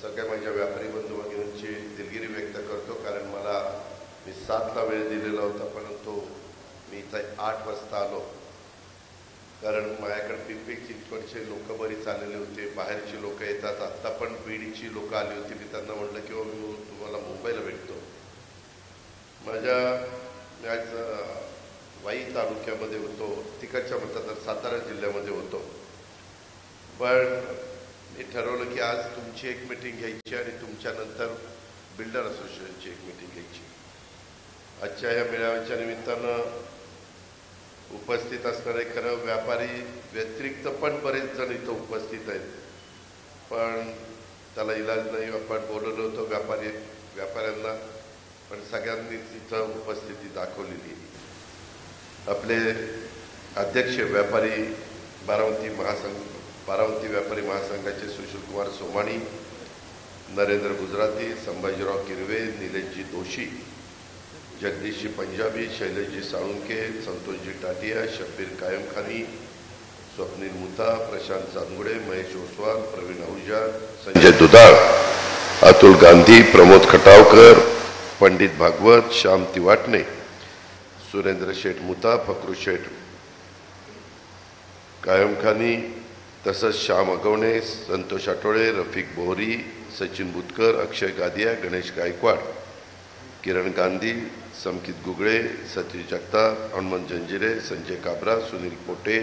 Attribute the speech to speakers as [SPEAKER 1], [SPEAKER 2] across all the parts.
[SPEAKER 1] सगळ्या माझ्या व्यापारी बंधू भगिनींची दिलगिरी व्यक्त करतो, कारण मला मी 7ला वेळ दिलेला होता, परंतु मी इथं 8 वाजता आलो. कारण माझ्याकडे पिंपरी चिंचवडचे लोक बरीच आलेले होते, बाहेरची लोक येतात. आत्ता पण बीडची लोक आली होती. मी त्यांना म्हटलं की मी तुम्हाला मुंबईला भेटतो. मी आज वाई तालुक्यामध्ये होतो, तिकडच्या म्हणतात सातारा जिल्ह्यामध्ये होतो. पण मी ठरवलं की आज तुमची एक मीटिंग घ्यायची आणि तुमच्यानंतर बिल्डर असोसिएशनची एक मीटिंग घ्यायची. आजच्या या मेळाव्याच्या निमित्तानं उपस्थित असणारे खरं व्यापारी व्यतिरिक्त पण बरेच जण इथं उपस्थित आहेत, पण त्याला इलाज नाही. आपण बोलवलं होतं व्यापाऱ्यांना, पण सगळ्यांनीच इथं उपस्थिती दाखवलेली. आपले अध्यक्ष बारामती व्यापारी महासंघाचे सुशीलकुमार सोमाणी, नरेंद्र गुजराती, संभाजीराव किरवे, निलेशजी दोशी, जगदीशजी पंजाबी, शैलेशजी साळुंके, संतोषजी टाटिया, शब्बीर कायमखानी, स्वप्नील मुथा, प्रशांत चांदगुडे, महेश ओसवाल, प्रवीण आहुजा, संजय दुधाळ, अतुल गांधी, प्रमोद खटावकर, पंडित भागवत, श्याम तिवाटणे, सुरेंद्र शेठ मुथा, फकरू शेठ कायमखानी, तसंच श्याम अगवणे, संतोष आठवळे, रफिक बोहरी, सचिन बुतकर, अक्षय गादिया, गणेश गायकवाड, किरण गांधी, समकित गुगळे, सतीश जगताप, हनुमंत जंजिरे, संजय काबरा, सुनील पोटे,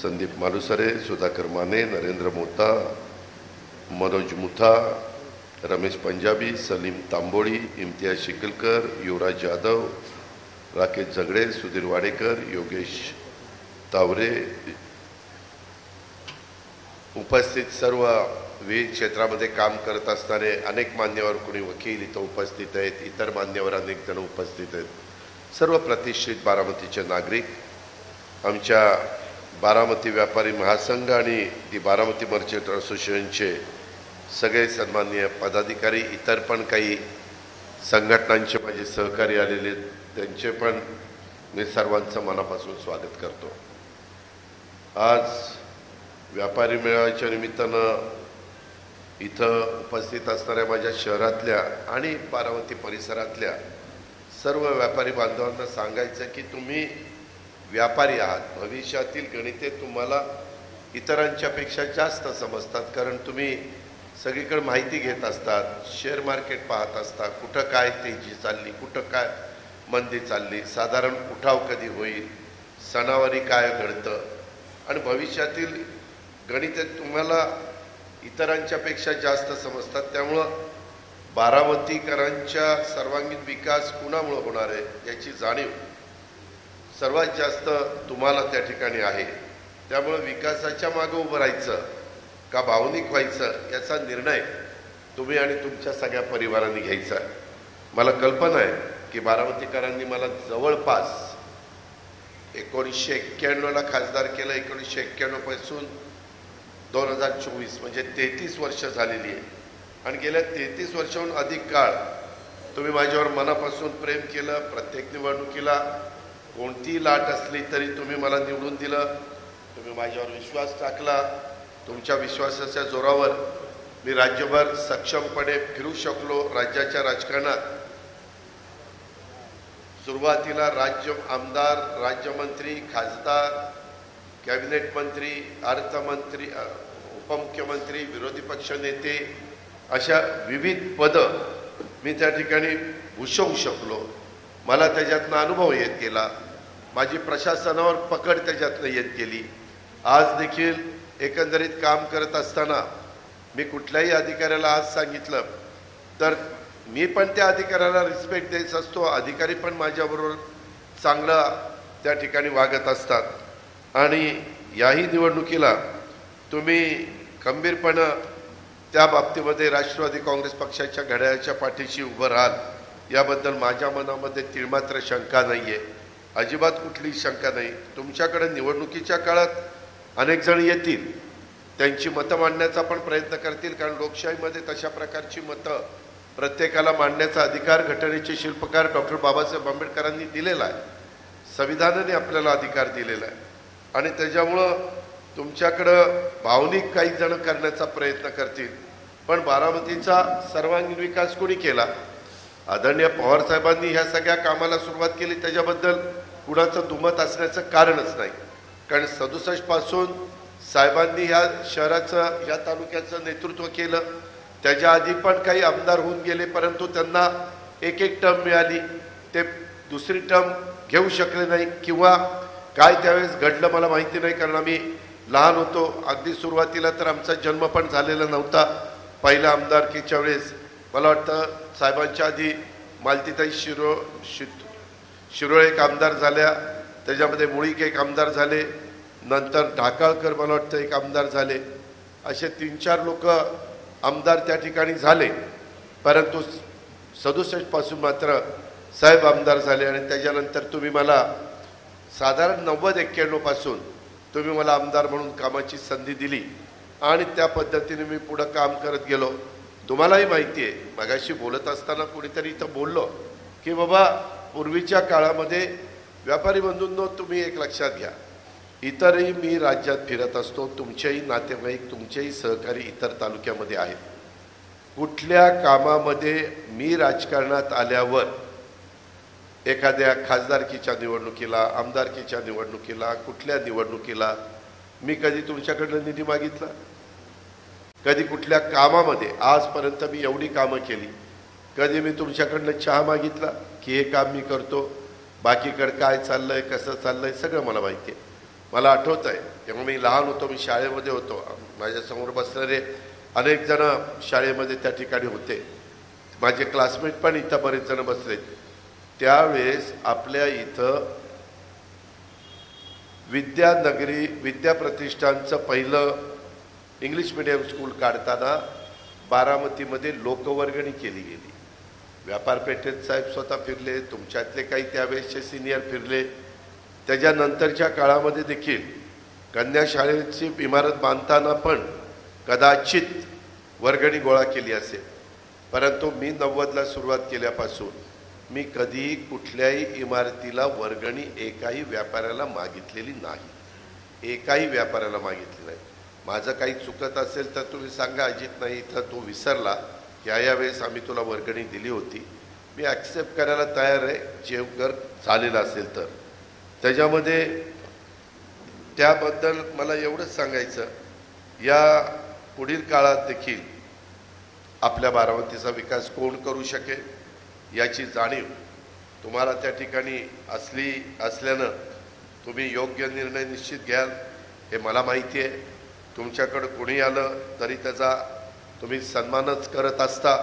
[SPEAKER 1] संदीप मालुसरे, सुधाकर माने, नरेंद्र मोता, मनोज मुथा, रमेश पंजाबी, सलीम तांबोळी, इम्तियाज शिकलकर, युवराज यादव, राकेश झगडे, सुधीर वाडेकर, योगेश तावरे, उपस्थित सर्व विविध क्षेत्रामध्ये काम करत असणारे अनेक मान्यवर, कोणी वकील इथं उपस्थित आहेत, इतर मान्यवर अनेक जण उपस्थित आहेत, सर्व प्रतिष्ठित बारामतीचे नागरिक, आमच्या बारामती व्यापारी महासंघ आणि दी बारामती मर्चंट असोसिएशनचे सगळे सन्माननीय पदाधिकारी, इतर पण काही संघटनांचे माझे सहकारी आलेले, त्यांचे पण मी सर्वांचं मनापासून स्वागत करतो. आज व्यापारी मेळाव्याच्या निमित्तानं इथं उपस्थित असणाऱ्या माझ्या शहरातल्या आणि बारामती परिसरातल्या सर्व व्यापारी बांधवांना सांगायचं की तुम्ही व्यापारी आहात. भविष्यातील गणिते तुम्हाला इतरांच्यापेक्षा जास्त समजतात, कारण तुम्ही सगळीकडे माहिती घेत असतात, शेअर मार्केट पाहत असता, कुठं काय तेजी चालली, कुठं काय मंदी चालली, साधारण उठाव कधी होईल, सणावारी काय घडतं, आणि भविष्यातील गणिते तुम्हाला इतरांच्यापेक्षा जास्त समजतात. त्यामुळं बारामतीकरांच्या सर्वांगीण विकास कुणामुळं होणार आहे याची जाणीव सर्वात जास्त तुम्हाला त्या ठिकाणी आहे. त्यामुळं विकासाच्या मागं उभं राहायचं का भावनिक व्हायचं याचा निर्णय तुम्ही आणि तुमच्या सगळ्या परिवारांनी घ्यायचा आहे. मला कल्पना आहे की बारामतीकरांनी मला जवळपास 1991ला खासदार केलं. 1991 पासून 2024 म्हणजे 33 वर्ष झालेली आहे, आणि गेल्या 33 वर्षाहून अधिक काळ तुम्ही माझ्यावर मनापासून प्रेम केलं. प्रत्येक निवडणुकीला कोणतीही लाट असली तरी तुम्ही मला निवडून दिलं, तुम्ही माझ्यावर विश्वास टाकला. तुमच्या विश्वासाच्या जोरावर मी राज्यभर सक्षमपणे फिरू शकलो. राज्याच्या राजकारणात सुरुवातीला आमदार, राज्यमंत्री, खासदार, कॅबिनेट मंत्री, अर्थमंत्री, उपमुख्यमंत्री, विरोधी पक्ष नेते, अशा विविध पदं मी त्या ठिकाणी भूषवू शकलो. मला त्याच्यातनं अनुभव येत गेला, माझी प्रशासनावर पकड त्याच्यातनं येत गेली. आज देखील एकंदरीत काम करत असताना मी कुठल्याही अधिकाऱ्याला आज सांगितलं तर मी पण त्या अधिकाऱ्याला रिस्पेक्ट द्यायचा असतो, अधिकारी पण माझ्याबरोबर चांगलं त्या ठिकाणी वागत असतात. आणि याही निवडणुकीला तुम्ही खंबीरपणं त्या बाबतीमध्ये राष्ट्रवादी काँग्रेस पक्षाच्या घड्याळाच्या पाठीशी उभं राहाल याबद्दल माझ्या मनामध्ये तिळमात्र शंका नाही आहे, अजिबात कुठलीही शंका नाही. तुमच्याकडे निवडणुकीच्या काळात अनेक जण येतील, त्यांची मतं मांडण्याचा पण प्रयत्न करतील, कारण लोकशाहीमध्ये तशा प्रकारची मतं प्रत्येकाला मांडण्याचा अधिकार घटनेचे शिल्पकार डॉक्टर बाबासाहेब आंबेडकरांनी दिलेला आहे, संविधानाने आपल्याला अधिकार दिलेला आहे. आणि त्याच्यामुळं तुमच्याकडं भावनिक काही जण करण्याचा प्रयत्न करतील, पण बारामतीचा सर्वांगीण विकास कोणी केला? आदरणीय पवार साहेबांनी ह्या सगळ्या कामाला सुरुवात केली, त्याच्याबद्दल कुणाचं दुमत असण्याचं कारणच नाही. कारण 67 पासून साहेबांनी ह्या शहराचं ह्या तालुक्याचं नेतृत्व केलं. त्याच्या आधी पण काही आमदार होऊन गेले, परंतु त्यांना एक एक टर्म मिळाली, ते दुसरी टर्म घेऊ शकले नाही किंवा काय त्यावेळेस घडलं मला माहिती नाही, कारण आम्ही लहान होतो. अगदी सुरुवातीला तर आमचा जन्म पण झालेला नव्हता. पहिल्या आमदारकीच्या वेळेस मला वाटतं साहेबांच्या आधी मालतीताई शिरोळे एक आमदार झाल्या, त्याच्यामध्ये मुळीक एक आमदार झाले, नंतर ढाकाळकर मला वाटतं एक आमदार झाले. असे 3-4 लोक आमदार त्या ठिकाणी झाले. परंतु 67 पासून मात्र साहेब आमदार झाले आणि त्याच्यानंतर तुम्ही मला साधारण 90-91 पासून तुम्ही मला आमदार म्हणून कामाची संधी दिली आणि त्या पद्धतीने मी पुढं काम करत गेलो. तुम्हालाही माहिती आहे, मगाशी बोलत असताना कोणीतरी इथं बोललो की बाबा पूर्वीच्या काळामध्ये व्यापारी बंधूंनो तुम्ही एक लक्षात घ्या, इतरही मी राज्यात फिरत असतो, तुमचेही नातेवाईक तुमचेही सहकारी इतर तालुक्यामध्ये आहेत. कुठल्या कामामध्ये मी राजकारणात आल्यावर एखाद्या खासदारकीच्या निवडणुकीला, आमदारकीच्या निवडणुकीला, कुठल्या निवडणुकीला मी कधी तुमच्याकडनं निधी मागितला? कधी कुठल्या कामामध्ये आजपर्यंत मी एवढी कामं केली, कधी मी तुमच्याकडनं चहा मागितला की हे काम मी करतो, बाकीकडं काय चाललंय कसं चाललंय सगळं मला माहिती आहे. मला आठवतं आहे तेव्हा मी लहान होतो, मी शाळेमध्ये होतो, माझ्यासमोर बसणारे अनेक जण शाळेमध्ये त्या ठिकाणी होते, माझे क्लासमेट पण इथं बरेच जण बसले. त्यावेळेस आपल्या इथं विद्यानगरी विद्याप्रतिष्ठानचं पहिलं इंग्लिश मीडियम स्कूल काढताना बारामतीमध्ये लोकवर्गणी केली गेली. व्यापारपेठेत साहेब स्वतः फिरले, तुमच्यातले काही त्यावेळेसचे सिनियर फिरले. त्याच्यानंतरच्या काळामध्ये देखील कन्या शाळेची इमारत बांधताना पण कदाचित वर्गणी गोळा केली असेल. परंतु मी 90ला सुरुवात केल्यापासून मी कधीही कुठल्याही इमारतीला वर्गणी एकाही व्यापाऱ्याला मागितलेली नाही, एकाही व्यापाऱ्याला मागितली नाही. माझं काही चुकत असेल तर तुम्ही सांगा, अजित नाही इथं तो विसरला, या वेळेस आम्ही तुला वर्गणी दिली होती, मी ॲक्सेप्ट करायला तयार आहे जे जर झालेलं असेल तर. त्याच्यामध्ये त्याबद्दल मला एवढंच सांगायचं, या पुढील काळात देखील आपल्या बारामतीचा विकास कोण करू शकेल याची जाणीव तुम्हाला त्या ठिकाणी असल्यानं तुम्ही योग्य निर्णय निश्चित घ्याल हे मला माहिती आहे. तुमच्याकडं कोणी आलं तरी त्याचा तुम्ही सन्मानच करत असता.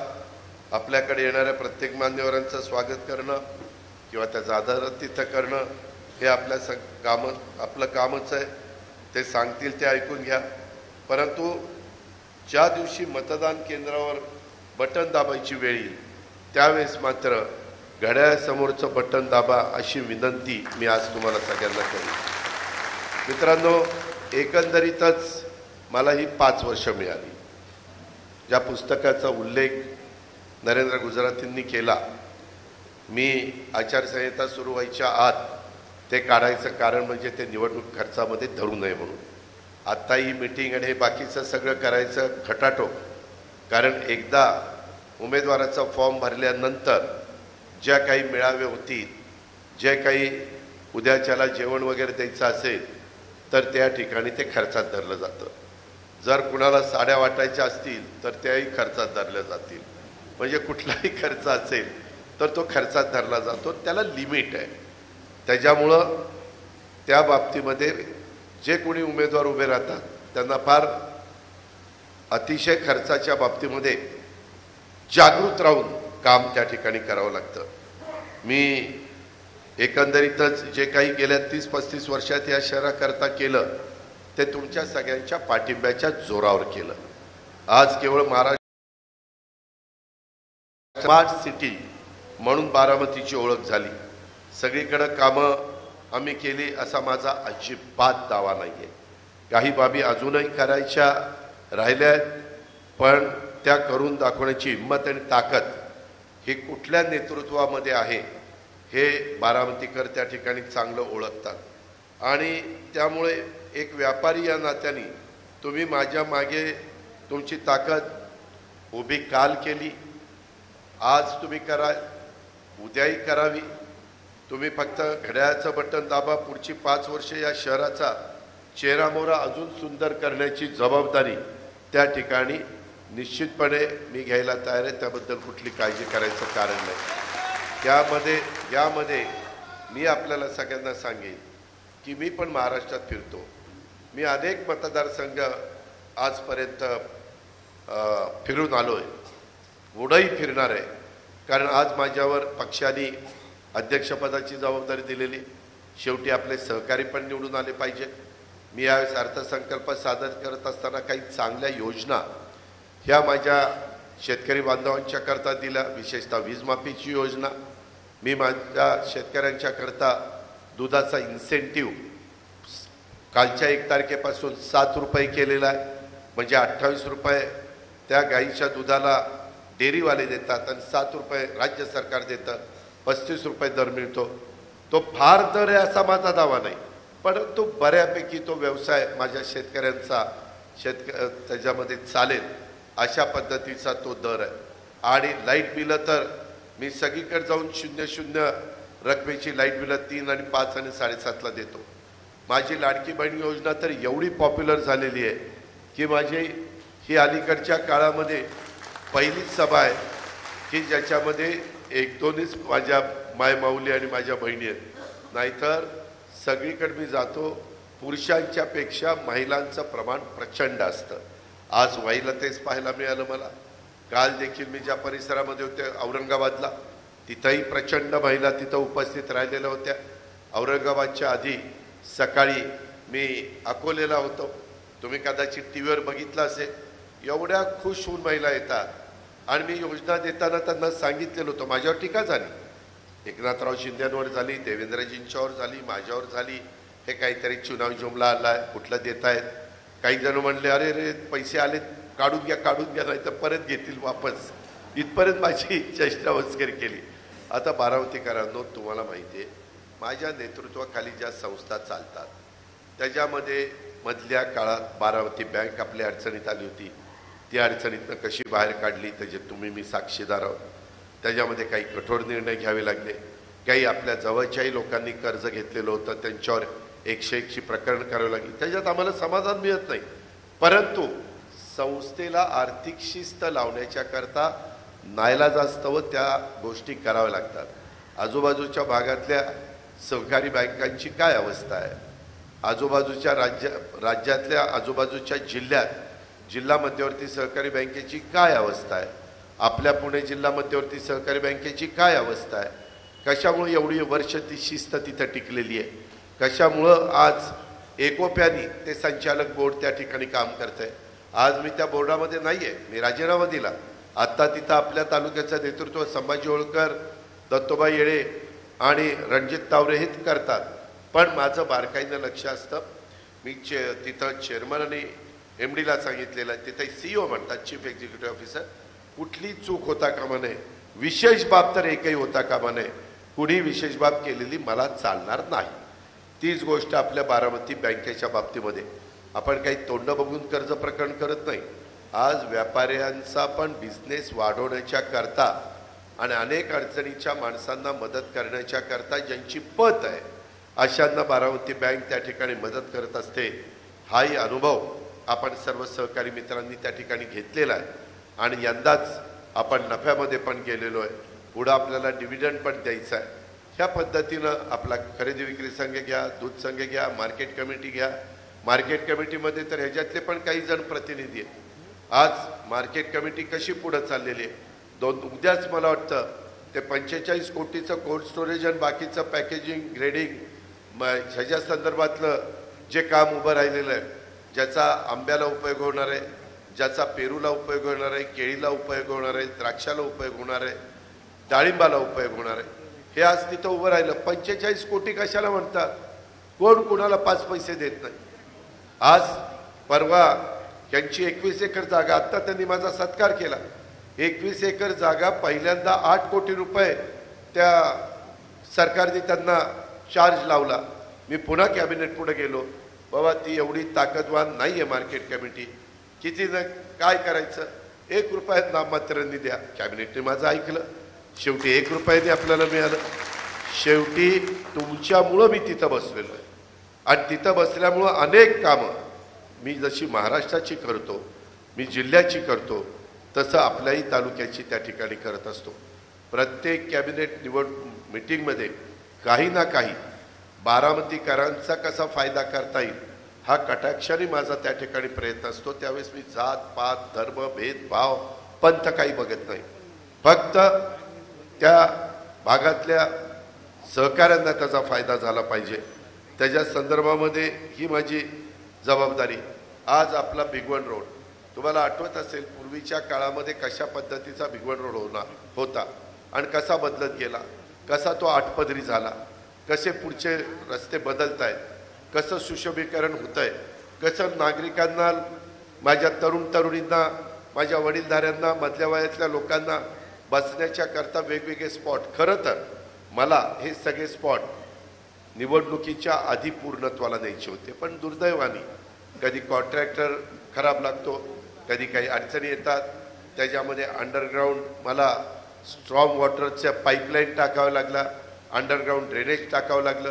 [SPEAKER 1] आपल्याकडे येणाऱ्या प्रत्येक मान्यवरांचं स्वागत करणं किंवा त्याचा आदर तिथं करणं हे आपलं कामच आहे. ते सांगतील ते ऐकून घ्या. परंतु ज्या दिवशी मतदान केंद्रावर बटन दाबायची वेळ येईल त्यावेळेस मात्र घड्याळासमोरचं बटन दाबा अशी विनंती मी आज तुम्हाला सगळ्यांना करेन. मित्रांनो, एकंदरीतच मला ही 5 वर्ष मिळाली. ज्या पुस्तकाचा उल्लेख नरेंद्र गुजरातींनी केला, मी आचारसंहिता सुरू व्हायच्या आत ते काढायचं कारण म्हणजे ते निवडणूक खर्चामध्ये धरू नये म्हणून. आत्ता ही मीटिंग आणि हे बाकीचं सगळं करायचं खटाटोप, कारण एकदा उमेदवाराचा फॉर्म भरल्यानंतर ज्या काही मेळावे होतील, जे काही उद्याच्याला जेवण वगैरे द्यायचं असेल तर त्या ठिकाणी ते खर्चात धरलं जातं. जर कुणाला साड्या वाटायच्या असतील तर त्याही खर्चात धरल्या जातील. म्हणजे कुठलाही खर्च असेल तर तो खर्चात धरला जातो, त्याला लिमिट आहे. त्याच्यामुळं त्या बाबतीमध्ये जे कोणी उमेदवार उभे राहतात त्यांना फार अतिशय खर्चाच्या बाबतीमध्ये जागृत राहून काम त्या ठिकाणी करावं लागतं. मी एकंदरीतच जे काही गेल्या 30-35 वर्षात या शहराकरता केलं ते तुमच्या सगळ्यांच्या पाठिंब्याच्या जोरावर केलं. आज केवळ महाराष्ट्र स्मार्ट सिटी म्हणून बारामतीची ओळख झाली. सगळीकडं कामं आम्ही केली असा माझा अजिबात दावा नाही आहे. काही बाबी अजूनही करायच्या राहिल्या आहेत, पण त्या करून दाखवण्याची हिंमत आणि ताकद ही कुठल्या नेतृत्वामध्ये आहे हे बारामतीकर त्या ठिकाणी चांगलं ओळखतात. आणि त्यामुळे एक व्यापारी या नात्याने तुम्ही माझ्या मागे तुमची ताकद उभी काल केली, आज तुम्ही करा, उद्याही करावी. तुम्ही फक्त घड्याळाचं बटन दाबा. पुढची 5 वर्ष या शहराचा चेहरामोहरा अजून सुंदर करण्याची जबाबदारी त्या ठिकाणी निश्चितपणे मी घ्यायला तयार आहे. त्याबद्दल कुठली काळजी करायचं कारण नाही. यामध्ये मी आपल्याला सगळ्यांना सांगेन की मी पण महाराष्ट्रात फिरतो. मी अनेक मतदारसंघ आजपर्यंत फिरून आलो आहे, पुढंही फिरणार आहे. कारण आज माझ्यावर पक्षाने अध्यक्षपदाची जबाबदारी दिलेली. शेवटी आपले सहकारी पण निवडून आले पाहिजेत. मी यावेळेस अर्थसंकल्प सादर करत असताना काही चांगल्या योजना ह्या माझ्या शेतकरी बांधवांच्या करता दिल्या. विशेषतः वीज माफीची योजना मी माझ्या शेतकऱ्यांच्याकरता दुधाचा इन्सेंटिव्ह कालच्या 1 तारखेपासून 7 रुपये केलेला आहे. म्हणजे 28 रुपये त्या गाईच्या दुधाला डेअरीवाले देतात आणि 7 रुपये राज्य सरकार देतं. 35 रुपये दर मिळतो. तो फार दर आहे असा माझा दावा नाही, परंतु बऱ्यापैकी तो व्यवसाय माझ्या शेतकऱ्यांचा त्याच्यामध्ये चालेल अशा पद्धतीचा तो दर आहे. आणि लाईट बिलं तर मी सगळीकडे जाऊन 0 रकमेची लाईट बिलं 3 आणि 5 आणि 7.5ला देतो. माझी लाडकी बहीण योजना तर एवढी पॉप्युलर झालेली आहे की माझी ही अलीकडच्या काळामध्ये पहिलीच सभा आहे की ज्याच्यामध्ये 1-2च माझ्या मायमाऊली आणि माझ्या बहिणी आहेत. नाहीतर सगळीकडे मी जातो, पुरुषांच्या पेक्षा महिलांचं प्रमाण प्रचंड असतं. आज व्हायला तेच पाहायला मिळालं मला. काल देखील मी ज्या परिसरामध्ये होते औरंगाबादला, तिथंही प्रचंड महिला तिथं उपस्थित राहिलेल्या होत्या. औरंगाबादच्या आधी सकाळी मी अकोलेला होतो. तुम्ही कदाचित टी व्हीवर बघितलं असेल. एवढ्या खुश होऊन महिला येतात. आणि मी योजना देताना त्यांना सांगितलेलं होतं. माझ्यावर टीका झाली, एकनाथराव शिंदेंवर झाली, देवेंद्रजींच्यावर झाली, माझ्यावर झाली. हे काहीतरी चुनाव जुमला आला आहे, कुठलं देत आहेत. काही जण म्हणले अरे रे पैसे आले, काढून घ्या नाही तर परत घेतील वापस. इथपर्यंत माझी चेष्टामस्करी केली. आता बारामतीकरांनो, तुम्हाला माहिती आहे माझ्या नेतृत्वाखाली ज्या संस्था चालतात त्याच्यामध्ये मधल्या काळात बारामती बँक आपल्या अडचणीत आली होती. ती अडचणीतनं कशी बाहेर काढली त्याचे तुम्ही मी साक्षीदार आहोत. त्याच्यामध्ये काही कठोर निर्णय घ्यावे लागले. काही आपल्या जवळच्याही लोकांनी कर्ज घेतलेलं होतं, त्यांच्यावर 101ची प्रकरण करावी लागली. त्याच्यात आम्हाला समाधान मिळत नाही, परंतु संस्थेला आर्थिक शिस्त लावण्याच्या करता नाईलाजास्तव त्या गोष्टी कराव्या लागतात. आजूबाजूच्या भागातल्या सहकारी बँकांची काय अवस्था आहे, आजूबाजूच्या राज्यातल्या आजूबाजूच्या जिल्हा मध्यवर्ती सहकारी बँकेची काय अवस्था आहे, आपल्या पुणे जिल्हा मध्यवर्ती सहकारी बँकेची काय अवस्था आहे, कशामुळे एवढी वर्ष ती शिस्त तिथं टिकलेली आहे, कशामुळं आज एकोप्याने ते संचालक बोर्ड त्या ठिकाणी काम करत आहे. आज मी त्या बोर्डामध्ये नाही आहे, मी राजीनामा दिला. आत्ता तिथं आपल्या तालुक्याचं नेतृत्व संभाजी होळकर, दत्तोबा येळे आणि रणजित तावरे हेच करतात. पण माझं बारकाईनं लक्ष असतं. मी तिथं चेअरमन आणि MDला सांगितलेलं आहे, तिथं CEO म्हणतात चीफ एक्झिक्युटिव्ह ऑफिसर, कुठली चूक होता कामा नये, विशेष बाब तर एकही होता कामा नये. कुणी विशेष बाब केलेली मला चालणार नाही. तीच गोष्ट आपल्या बारामती बँकेच्या बाबतीमध्ये. आपण काही तोंड बघून कर्ज प्रकरण करत नाही. आज व्यापाऱ्यांचा पण बिझनेस वाढवण्याच्या करता आणि अनेक अडचणीच्या माणसांना मदत करण्याच्या करता ज्यांची पत आहे अशांना बारामती बँक त्या ठिकाणी मदत करत असते. हाही अनुभव आपण सर्व सहकारी मित्रांनी त्या ठिकाणी घेतलेला आहे. आणि यंदाच आपण नफ्यामध्ये पण गेलेलो आहे. पुढं आपल्याला डिव्हिडंड पण द्यायचं आहे. ह्या पद्धतीनं आपला खरेदी विक्री संघ घ्या, दूध संघ घ्या, मार्केट कमिटी घ्या. मार्केट कमिटीमध्ये तर ह्याच्यातले पण काही जण प्रतिनिधी आहेत. आज मार्केट कमिटी कशी पुढं चाललेली आहे. उद्याच मला वाटतं ते 45 कोटीचं कोल्ड स्टोरेज आणि बाकीचं पॅकेजिंग ग्रेडिंग ह्याच्या संदर्भातलं जे काम उभं राहिलेलं आहे, ज्याचा आंब्याला उपयोग होणार आहे, ज्याचा पेरूला उपयोग होणार आहे, केळीला उपयोग होणार आहे, द्राक्षाला उपयोग होणार आहे, डाळिंबाला उपयोग होणार आहे, हे आज तिथं उभं राहिलं. 45 कोटी कशाला म्हणतात, कोण कुणाला 5 पैसे देत नाही. आज परवा यांची 21 एकर जागा, आत्ता त्यांनी माझा सत्कार केला. 21 एकर जागा पहिल्यांदा 8 कोटी रुपये त्या सरकारने त्यांना चार्ज लावला. मी पुन्हा कॅबिनेट पुढे गेलो, बाबा ती एवढी ताकदवान नाही आहे मार्केट कमिटी, किती न काय करायचं. ₹1 नाममात्रांनी द्या. कॅबिनेटने माझं ऐकलं. शेवटी ₹1 आपल्याला मिळालं. शेवटी तुमच्यामुळं मी तिथं बसलेलो आहे आणि तिथं बसल्यामुळं अनेक कामं मी जशी महाराष्ट्राची करतो, मी जिल्ह्याची करतो, तसं आपल्याही तालुक्याची त्या ठिकाणी करत असतो. प्रत्येक कॅबिनेट निवड मीटिंगमध्ये काही ना काही बारामतीकरांचा कसा फायदा करता येईल हा कटाक्षाने माझा त्या ठिकाणी प्रयत्न असतो. त्यावेळेस मी जात पात धर्म भेदभाव पंथ काही बघत नाही. फक्त त्या भागातल्या सहकाऱ्यांना त्याचा फायदा झाला पाहिजे त्याच्या संदर्भामध्ये ही माझी जबाबदारी. आज आपला भिगवण रोड तुम्हाला आठवत असेल पूर्वीच्या काळामध्ये कशा पद्धतीचा भिगवण रोड होता आणि कसा बदलत गेला, कसा तो आठपदरी झाला, कसे पुढचे रस्ते बदलत आहेत, कसं सुशोभीकरण होतं आहे, कसं नागरिकांना, माझ्या तरुणींना, माझ्या वडीलधाऱ्यांना, मधल्या वयातल्या लोकांना बसण्याच्या करता वेगवेगळे स्पॉट. खरं तर मला हे सगळे स्पॉट निवडणुकीच्या आधी पूर्णत्वाला न्यायचे होते, पण दुर्दैवाने कधी कॉन्ट्रॅक्टर खराब लागतो, कधी काही अडचणी येतात. त्याच्यामध्ये अंडरग्राऊंड मला स्ट्रॉंग वॉटरच्या पाईपलाईन टाकावं लागला, अंडरग्राऊंड ड्रेनेज टाकावं लागलं,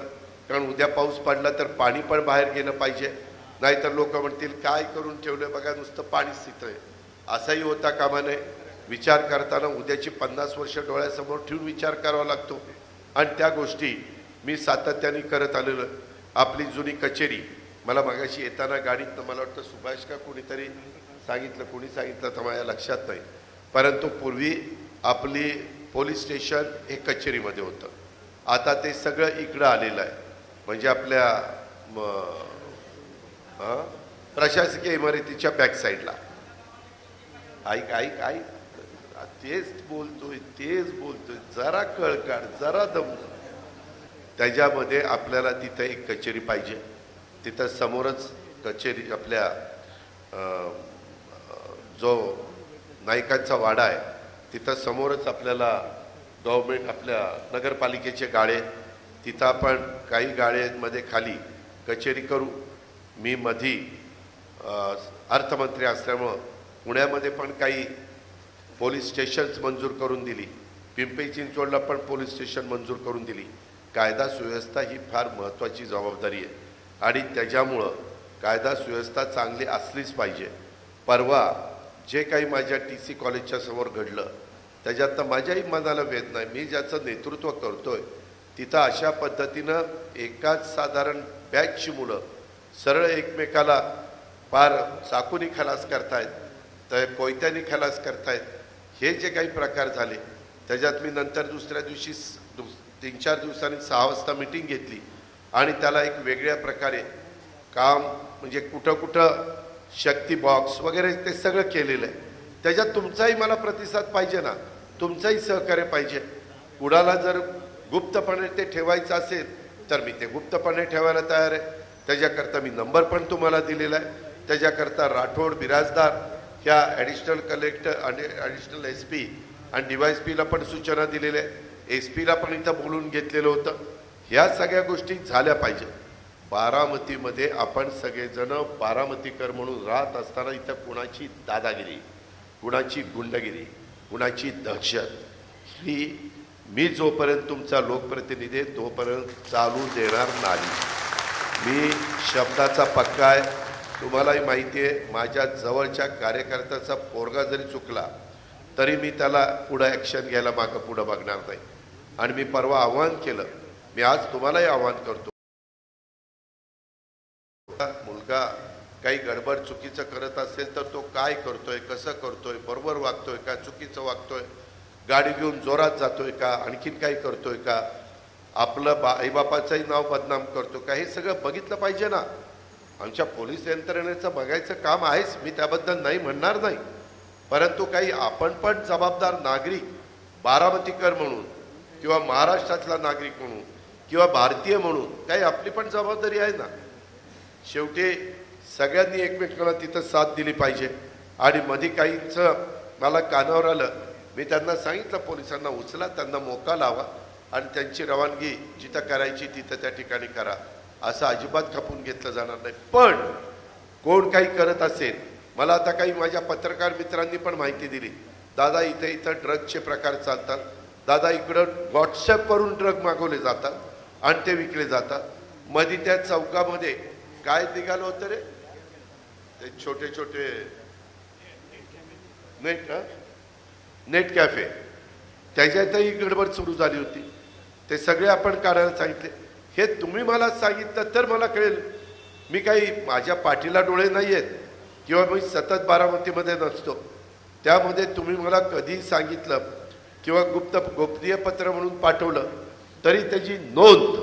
[SPEAKER 1] कारण उद्या पाऊस पडला तर पाणी पण बाहेर गेलं पाहिजे, नाहीतर लोक म्हणतील काय करून ठेवलं बघा नुसतं पाणीच तिथं आहे. असाही होता कामा नये. विचार करताना उद्याची 50 वर्ष डोळ्यासमोर ठेवून विचार करावा लागतो आणि त्या गोष्टी मी सातत्याने करत आलेलो. आपली जुनी कचेरी मला मागाशी येताना गाडीतनं मला वाटतं सुभाष का कोणीतरी सांगितलं, कोणी सांगितलं तर माझ्या लक्षात नाही, परंतु पूर्वी आपली पोलीस स्टेशन हे कचेरीमध्ये होतं. आता ते सगळं इकडं आलेलं आहे, म्हणजे आपल्या प्रशासकीय इमारतीच्या बॅक साईडला. ऐक ऐक ऐक तेच बोलतोय, जरा कळ काढ, जरा दम. त्याच्यामध्ये आपल्याला तिथं एक कचेरी पाहिजे. तिथं समोरच कचेरी आपल्या जो नायकांचा वाडा आहे तिथं समोरच आपल्याला गव्हर्मेंट आपल्या नगरपालिकेचे गाळे, तिथं आपण काही गाळ्यांमध्ये खाली कचेरी करू. मी मधी अर्थमंत्री असल्यामुळं पुण्यामध्ये पण काही पोलीस स्टेशन्स मंजूर करून दिली, पिंपरी चिंचवडला पण पोलीस स्टेशन मंजूर करून दिली. कायदा सुव्यवस्था ही फार महत्त्वाची जबाबदारी आहे आणि त्याच्यामुळं कायदा सुव्यवस्था चांगली असलीच पाहिजे. परवा जे काही माझ्या TC कॉलेजच्या समोर घडलं त्याच्यात तर माझ्याही मनाला वेद नाही. मी ज्याचं नेतृत्व करतोय तिथं अशा पद्धतीनं एकाच साधारण बॅचची मुलं सरळ एकमेकाला पार चाकूनी खलास करतायत, तर कोयत्यानी खलास करतायत. हे जे काही प्रकार झाले त्याच्यात मी नंतर दुसऱ्या दिवशी 3-4 दिवसांनी 6 वाजता मीटिंग घेतली आणि त्याला एक वेगळ्या प्रकारे काम म्हणजे कुठं शक्ती बॉक्स वगैरे ते सगळं केलेलं आहे. त्याच्यात तुमचाही मला प्रतिसाद पाहिजे ना, तुमचाही सहकार्य पाहिजे. कुणाला जर गुप्तपणे ते ठेवायचं असेल तर मी ते गुप्तपणे ठेवायला तयार आहे. त्याच्याकरता मी नंबर पण तुम्हाला दिलेला आहे. त्याच्याकरता राठोड बिराजदार ह्या ॲडिशनल कलेक्टर आणि ॲडिशनल SP आणि DYSPला पण सूचना दिलेल्या आहे. SPला पण इथं बोलून घेतलेलं होतं. ह्या सगळ्या गोष्टी झाल्या पाहिजे. बारामतीमध्ये आपण सगळेजण बारामतीकर म्हणून राहत असताना इथं कुणाची दादागिरी, कुणाची गुंडगिरी, कुणाची दहशत ही मी जोपर्यंत तुमचा लोकप्रतिनिधी आहे तोपर्यंत चालू देणार नाही. मी शब्दाचा पक्का आहे. तुम्हालाही माहिती आहे माझ्या जवळच्या कार्यकर्त्याचा पोरगा जरी चुकला तरी मी त्याला पुढं ॲक्शन घ्यायला मागं पुढं बघणार नाही. आणि मी परवा आव्हान केलं, मी आज तुम्हालाही आव्हान करतो, मुलगा काही गडबड चुकीचं करत असेल तर तो काय करतोय, कसं करतोय, बरोबर वागतोय का, चुकीचं वागतोय, गाडी घेऊन जोरात जातोय का, आणखीन काही करतोय का, आपलं आईबापाचंही नाव बदनाम करतो का, हे सगळं बघितलं पाहिजे ना. आमच्या पोलीस यंत्रणेचं बघायचं काम आहेच, मी त्याबद्दल नाही म्हणणार नाही, परंतु काही आपण पण जबाबदार नागरिक बारामतीकर म्हणून किंवा महाराष्ट्रातला नागरिक म्हणून किंवा भारतीय म्हणून काही आपली पण जबाबदारी आहे ना. शेवटी सगळ्यांनी एकमेकांना तिथं साथ दिली पाहिजे. आणि मध्ये काहींचं मला कानावर आलं, मी त्यांना सांगितलं पोलिसांना उचला, त्यांना मोका लावा आणि त्यांची रवानगी जिथं करायची तिथं त्या ठिकाणी करा, असं अजिबात खपून घेतलं जाणार नाही. पण कोण काही करत असेल मला आता काही माझ्या पत्रकार मित्रांनी पण माहिती दिली, दादा इथे इथं ड्रगचे प्रकार चालतात, दादा इकडं व्हॉट्सॲपवरून ड्रग मागवले जातात आणि ते विकले जातात. मध्ये त्या चौकामध्ये काय निघालं होतं रे, ते छोटे छोटे नेट कॅफे, त्याच्यातही गडबड सुरू झाली होती. ते सगळे आपण काढायला सांगितले. हे तुम्ही मला सांगितलं तर मला कळेल. मी काही माझ्या पाठीला डोळे नाही आहेत किंवा मी सतत बारामतीमध्ये नसतो. त्यामध्ये तुम्ही मला कधी सांगितलं किंवा गोपनीय पत्र म्हणून पाठवलं तरी त्याची नोंद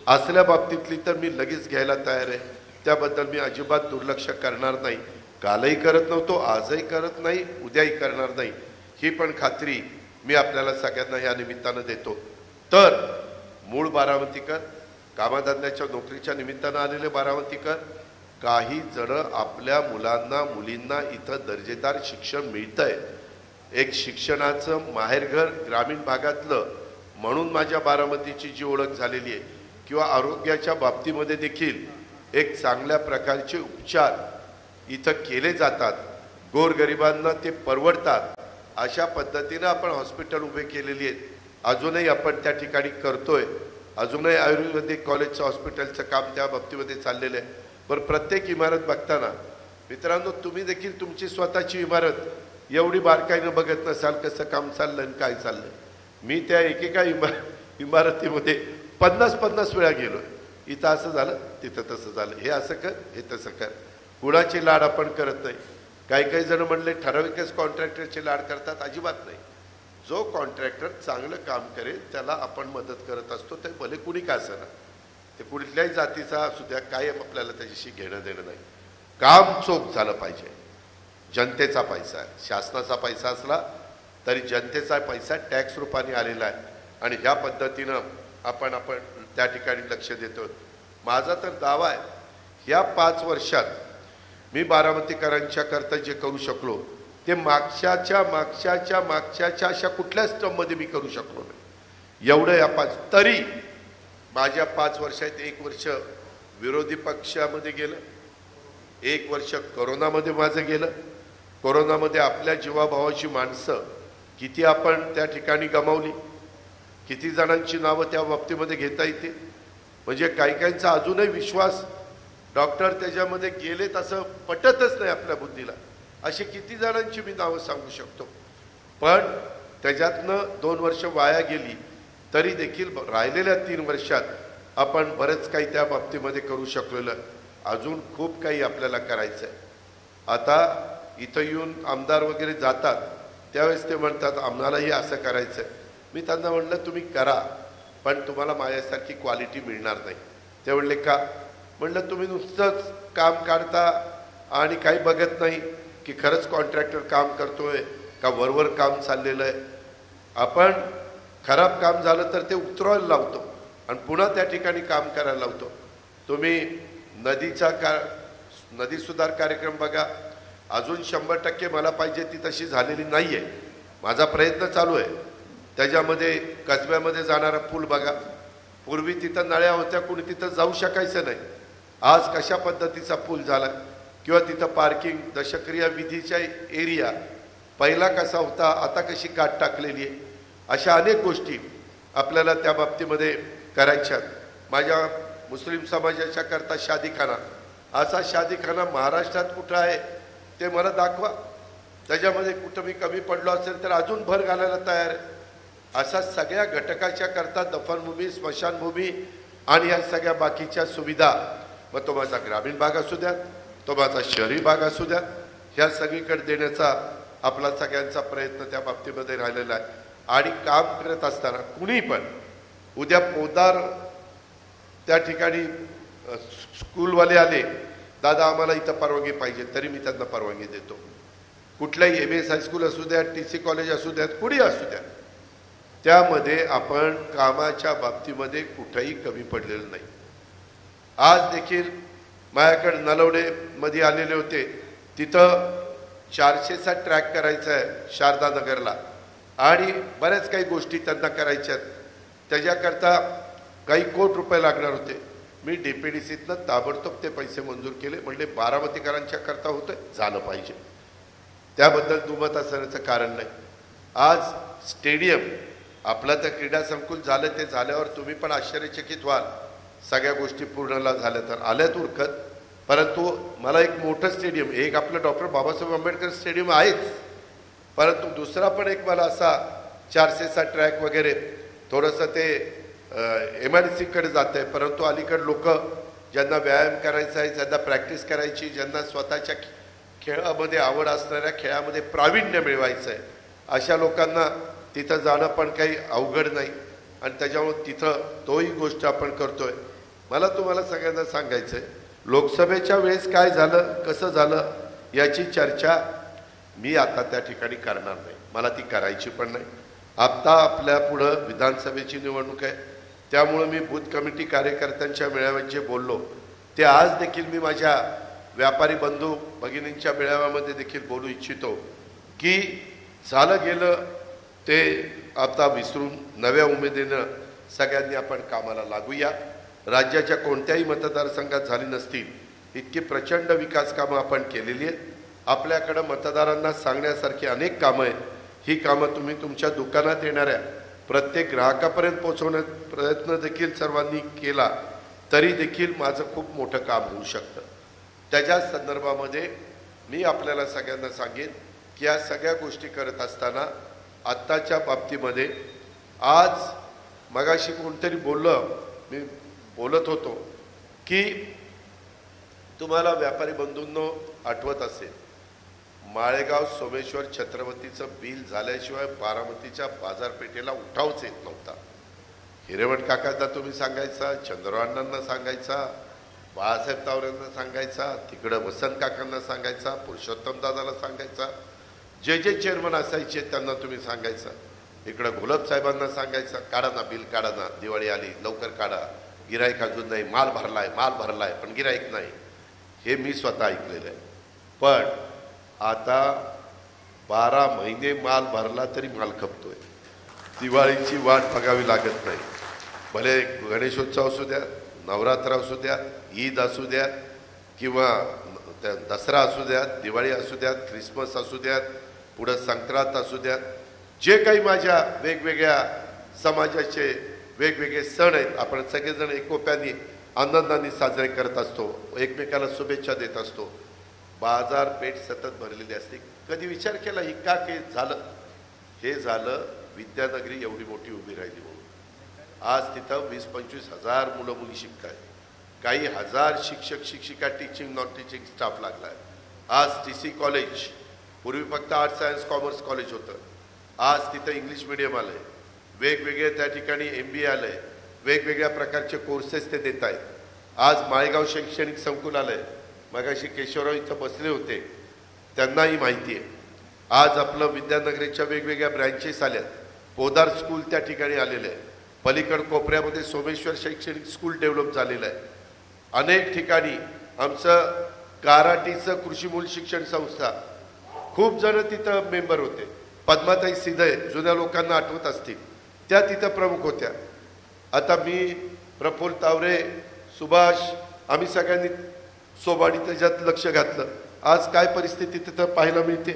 [SPEAKER 1] असल्या बाबतीतली तर मी लगेच घ्यायला तयार आहे. त्याबद्दल मी अजिबात दुर्लक्ष करणार नाही. कालही करत नव्हतो, आजही करत नाही, उद्याही करणार नाही. ही पण खात्री मी आपल्याला सगळ्यांना या निमित्तानं देतो. तर मूळ बारामतीकर, कामाधंद्याच्या नोकरीच्या निमित्तानं आलेले बारामतीकर, काही जण आपल्या मुलांना मुलींना इथं दर्जेदार शिक्षण मिळतंय, एक शिक्षणाचं माहेरघर ग्रामीण भागातलं म्हणून माझ्या बारामतीची जी ओळख झालेली आहे, किंवा आरोग्याच्या बाबतीमध्ये देखील एक चांगल्या प्रकारचे उपचार इथं केले जातात, गोरगरिबांना ते परवडतात, अशा पद्धतीनं आपण हॉस्पिटल उभे केलेली आहेत. अजूनही आपण त्या ठिकाणी करतोय. अजूनही आयुर्वेदिक कॉलेजचं हॉस्पिटलचं काम त्या बाबतीमध्ये चाललेलं आहे. पण प्रत्येक इमारत बघताना मित्रांनो, तुम्ही देखील तुमची स्वतःची इमारत एवढी बारकाईनं बघत नसाल कसं काम चाललं आणि काय चाललं. मी त्या एकेका इमारतीमध्ये 50 वेळा गेलो. इथं असं झालं, तिथं तसं झालं, हे असं कर, हे तसं कर. कुणाची लाड आपण करत नाही. काही जण म्हणले ठराविकच कॉन्ट्रॅक्टरचे लाड करतात. अजिबात नाही. जो कॉन्ट्रॅक्टर चांगलं काम करेल त्याला आपण मदत करत असतो. ते भले कुणी का असेना, ते कुठल्याही जातीचा असू द्या, काय आपल्याला त्याच्याशी घेणं देणं नाही. काम चोख झालं पाहिजे. जनतेचा पैसा आहे, शासनाचा पैसा असला तरी जनतेचा पैसा टॅक्स रूपाने आलेला आहे आणि ह्या पद्धतीनं आपण त्या ठिकाणी लक्ष देतो. माझा तर दावा आहे, ह्या 5 वर्षात मी बारामतीकरांच्या करता जे करू शकलो ते मागच्या अशा कुठल्याच टर्ममध्ये मी करू शकलो नाही. एवढं या 5 तरी माझ्या 5 वर्षात 1 वर्ष विरोधी पक्षामध्ये गेलं, 1 वर्ष कोरोनामध्ये माझं गेलं. कोरोनामध्ये आपल्या जीवाभावाची माणसं किती आपण त्या ठिकाणी गमावली, किती जणांची नावं त्या बाबतीमध्ये घेता येते. म्हणजे काहींचा अजूनही विश्वास डॉक्टर त्याच्यामध्ये गेलेत असं पटतच नाही आपल्या बुद्धीला. अशी किती जणांची मी नावं सांगू शकतो. पण त्याच्यातनं 2 वर्ष वाया गेली तरी देखील राहिलेल्या 3 वर्षात आपण बरंच काही त्या बाबतीमध्ये करू शकलेलं. अजून खूप काही आपल्याला करायचं आहे. आता इथं येऊन आमदार वगैरे जातात त्यावेळेस ते म्हणतात आम्हालाही असं करायचं आहे. मी त्यांना म्हणलं तुम्ही करा, पण तुम्हाला माझ्यासारखी क्वालिटी मिळणार नाही. ते म्हणले का? म्हणलं तुम्ही नुसतंच काम काढता आणि काही बघत नाही की खरंच कॉन्ट्रॅक्टर काम करतोय का वरवर काम चाललेलं आहे. आपण खराब काम झालं तर ते उतरवायला लावतो आणि पुन्हा त्या ठिकाणी काम करायला लावतो. तुम्ही नदी सुधार कार्यक्रम बघा, अजून 100% मला पाहिजे ती तशी झालेली नाही आहे. माझा प्रयत्न चालू आहे. त्याच्यामध्ये कसब्यामध्ये जाणारा पूल बघा, पूर्वी तिथं नळ्या होत्या, कुणी तिथं जाऊ शकायचं नाही. आज कशा पद्धतीचा पूल झाला, किंवा तिथं पार्किंग दशक्रिया विधीचा एरिया पहिला कसा होता, आता कशी काट टाकलेली आहे. अशा अनेक गोष्टी आपल्याला त्या बाबतीमध्ये करायच्यात. माझ्या मुस्लिम समाजाच्या करता शादीखाना, असा शादीखाना महाराष्ट्रात कुठं आहे ते मला दाखवा. त्याच्यामध्ये कुठं मी कमी पडलो असेल तर अजून भर घालायला तयार आहे. अशा सगळ्या घटकाच्या करता दफनभूमी, स्मशानभूमी आणि या सगळ्या बाकीच्या सुविधा, मग तो माझा ग्रामीण भाग असू द्यात, तो माझा शहरी भाग असू द्यात, ह्या सगळीकडे देण्याचा आपला सगळ्यांचा प्रयत्न त्या बाबतीमध्ये राहिलेला आहे. आणि काम करत असताना कुणी पण उद्या पोदार त्या ठिकाणी स्कूलवाले आले, दादा आम्हाला इथं परवानगी पाहिजे, तरी मी त्यांना परवानगी देतो. कुठल्याही MS हायस्कूल असू द्या, TC कॉलेज असू द्यात, कुठेही असू द्या, त्यामध्ये आपण कामाच्या बाबतीमध्ये कुठेही कमी पडलेलं नाही. आज देखील माझ्याकडे नलवडेमध्ये आलेले होते, तिथं 400चा ट्रॅक करायचा आहे शारदा नगरला आणि बऱ्याच काही गोष्टी त्यांना करायच्यात. त्याच्याकरता काही कोटी रुपये लागणार होते. मी DPDCतनं ताबडतोब ते पैसे मंजूर केले. म्हणले बारामतीकरांच्या करता होतं, झालं पाहिजे. त्याबद्दल दुमत असण्याचं कारण नाही. आज स्टेडियम आपलं तर क्रीडा संकुल झालं, ते झाल्यावर तुम्ही पण आश्चर्यचकित व्हाल. सगळ्या गोष्टी पूर्णला झाल्या तर आल्यात उरकत. परंतु मला एक मोठं स्टेडियम, एक आपलं डॉक्टर बाबासाहेब आंबेडकर स्टेडियम आहेच, परंतु दुसरा पण एक मला असा 400चा ट्रॅक वगैरे थोडंसं ते MIDCकडे जातं आहे. परंतु अलीकडे लोक ज्यांना व्यायाम करायचा आहे, ज्यांना प्रॅक्टिस करायची, ज्यांना स्वतःच्या खेळामध्ये आवड असणाऱ्या, खेळामध्ये प्रावीण्य मिळवायचं आहे, अशा लोकांना तिथं जाणं पण काही अवघड नाही. आणि त्याच्यामुळे तिथं तोही गोष्ट आपण करतोय. मला तुम्हाला सगळ्यांना सांगायचं आहे, लोकसभेच्या वेळेस काय झालं, कसं झालं याची चर्चा मी आता त्या ठिकाणी करणार नाही. मला ती करायची पण नाही. आत्ता आपल्या पुढं विधानसभेची निवडणूक आहे. त्यामुळं मी बूथ कमिटी कार्यकर्त्यांच्या मेळाव्यात जे बोललो ते आज देखील मी माझ्या व्यापारी बंधू भगिनींच्या मेळाव्यामध्ये देखील बोलू इच्छितो की झालं गेलं ते आता विसरून नव्या उमेदीनं सगळ्यांनी आपण कामाला लागूया. राज्याच्या कोणत्याही मतदारसंघात झाली नसतील इतकी प्रचंड विकास कामं आपण केलेली आहेत. आपल्याकडं मतदारांना सांगण्यासारखी अनेक कामं आहेत. ही कामं तुम्ही तुमच्या दुकानात येणाऱ्या प्रत्येक ग्राहकापर्यंत पोहोचवण्याचा प्रयत्न देखील सर्वांनी केला तरी देखील माझं खूप मोठं काम होऊ शकतं. त्याच्या संदर्भामध्ये मी आपल्याला सगळ्यांना सांगेन की या सगळ्या गोष्टी करत असताना आत्ताच्या बाबतीमध्ये आज मगाशी कोणतरी मी बोलत होतो की तुम्हाला व्यापारी बंधूंनो आठवत असेल, माळेगाव सोमेश्वर छत्रपतीचं बिल झाल्याशिवाय बारामतीच्या बाजारपेठेला उठावच येत नव्हता. हिरेमठ काकांना तुम्ही सांगायचा, चंद्रवाणांना सांगायचा, बाळासाहेब तावरेंना सांगायचा, तिकडं वसंत काकांना सांगायचा, पुरुषोत्तम दादाला सांगायचा, जे जे चेअरमन असायचे त्यांना तुम्ही सांगायचा, इकडं गुलाब साहेबांना सांगायचा, काढा ना बिल, काढा ना, दिवाळी आली लवकर काढा, गिराईक अजून नाही, माल भरलाय पण गिराईक नाही. हे मी स्वतः ऐकलेलं आहे. पण आता 12 महिने माल भरला तरी माल खपतोय. दिवाळीची वाट बघावी लागत नाही. भले गणेशोत्सव असू द्या, नवरात्र असू द्या, ईद असू द्या, किंवा दसरा असू द्या, दिवाळी असू द्या, ख्रिसमस असू द्या, पुढं संक्रांत असू द्या, जे काही माझ्या वेगवेगळ्या समाजाचे वेगवेगळे सण आहेत, आपण सगळेजण एकोप्याने आनंदाने साजरे करत असतो, एकमेकाला शुभेच्छा देत असतो. बाजारपेठ सतत भरलेली असते. कधी विचार केला ही का के झालं? हे झालं विद्यानगरी एवढी मोठी उभी राहिली म्हणून. आज तिथं 20-25 हजार मुलं मुली शिकतायत. काही हजार शिक्षक शिक्षिका, टीचिंग नॉन टीचिंग स्टाफ लागला आहे. आज TC कॉलेज, पूर्वी फक्त आर्ट्स सायन्स कॉमर्स कॉलेज होतं, आज तिथं इंग्लिश मिडियम आलं आहे. वेगवेगळे त्या ठिकाणी MBA आलं आहे. वेगवेगळ्या प्रकारचे कोर्सेस ते देत आहेत. आज माळेगाव शैक्षणिक संकुल आलं आहे. मगाशी केशवराव इथं बसले होते, त्यांनाही माहिती आहे. आज आपलं विद्यानगरीच्या वेगवेगळ्या ब्रँचेस आल्यात. पोदार स्कूल त्या ठिकाणी आलेलं आहे. पलीकड कोपऱ्यामध्ये सोमेश्वर शैक्षणिक स्कूल डेव्हलप झालेलं आहे. अनेक ठिकाणी आमचं कराटीचं कृषी मूल शिक्षण संस्था, खूप जण तिथं मेंबर होते. पद्माताई सिधे जुन्या लोकांना आठवत असतील, त्या तिथं प्रमुख होत्या. आता मी, प्रफुल्ल तावरे, सुभाष, आम्ही सगळ्यांनी सोबाडी त्याच्यात लक्ष घातलं. आज काय परिस्थिती तिथं पाहायला मिळते,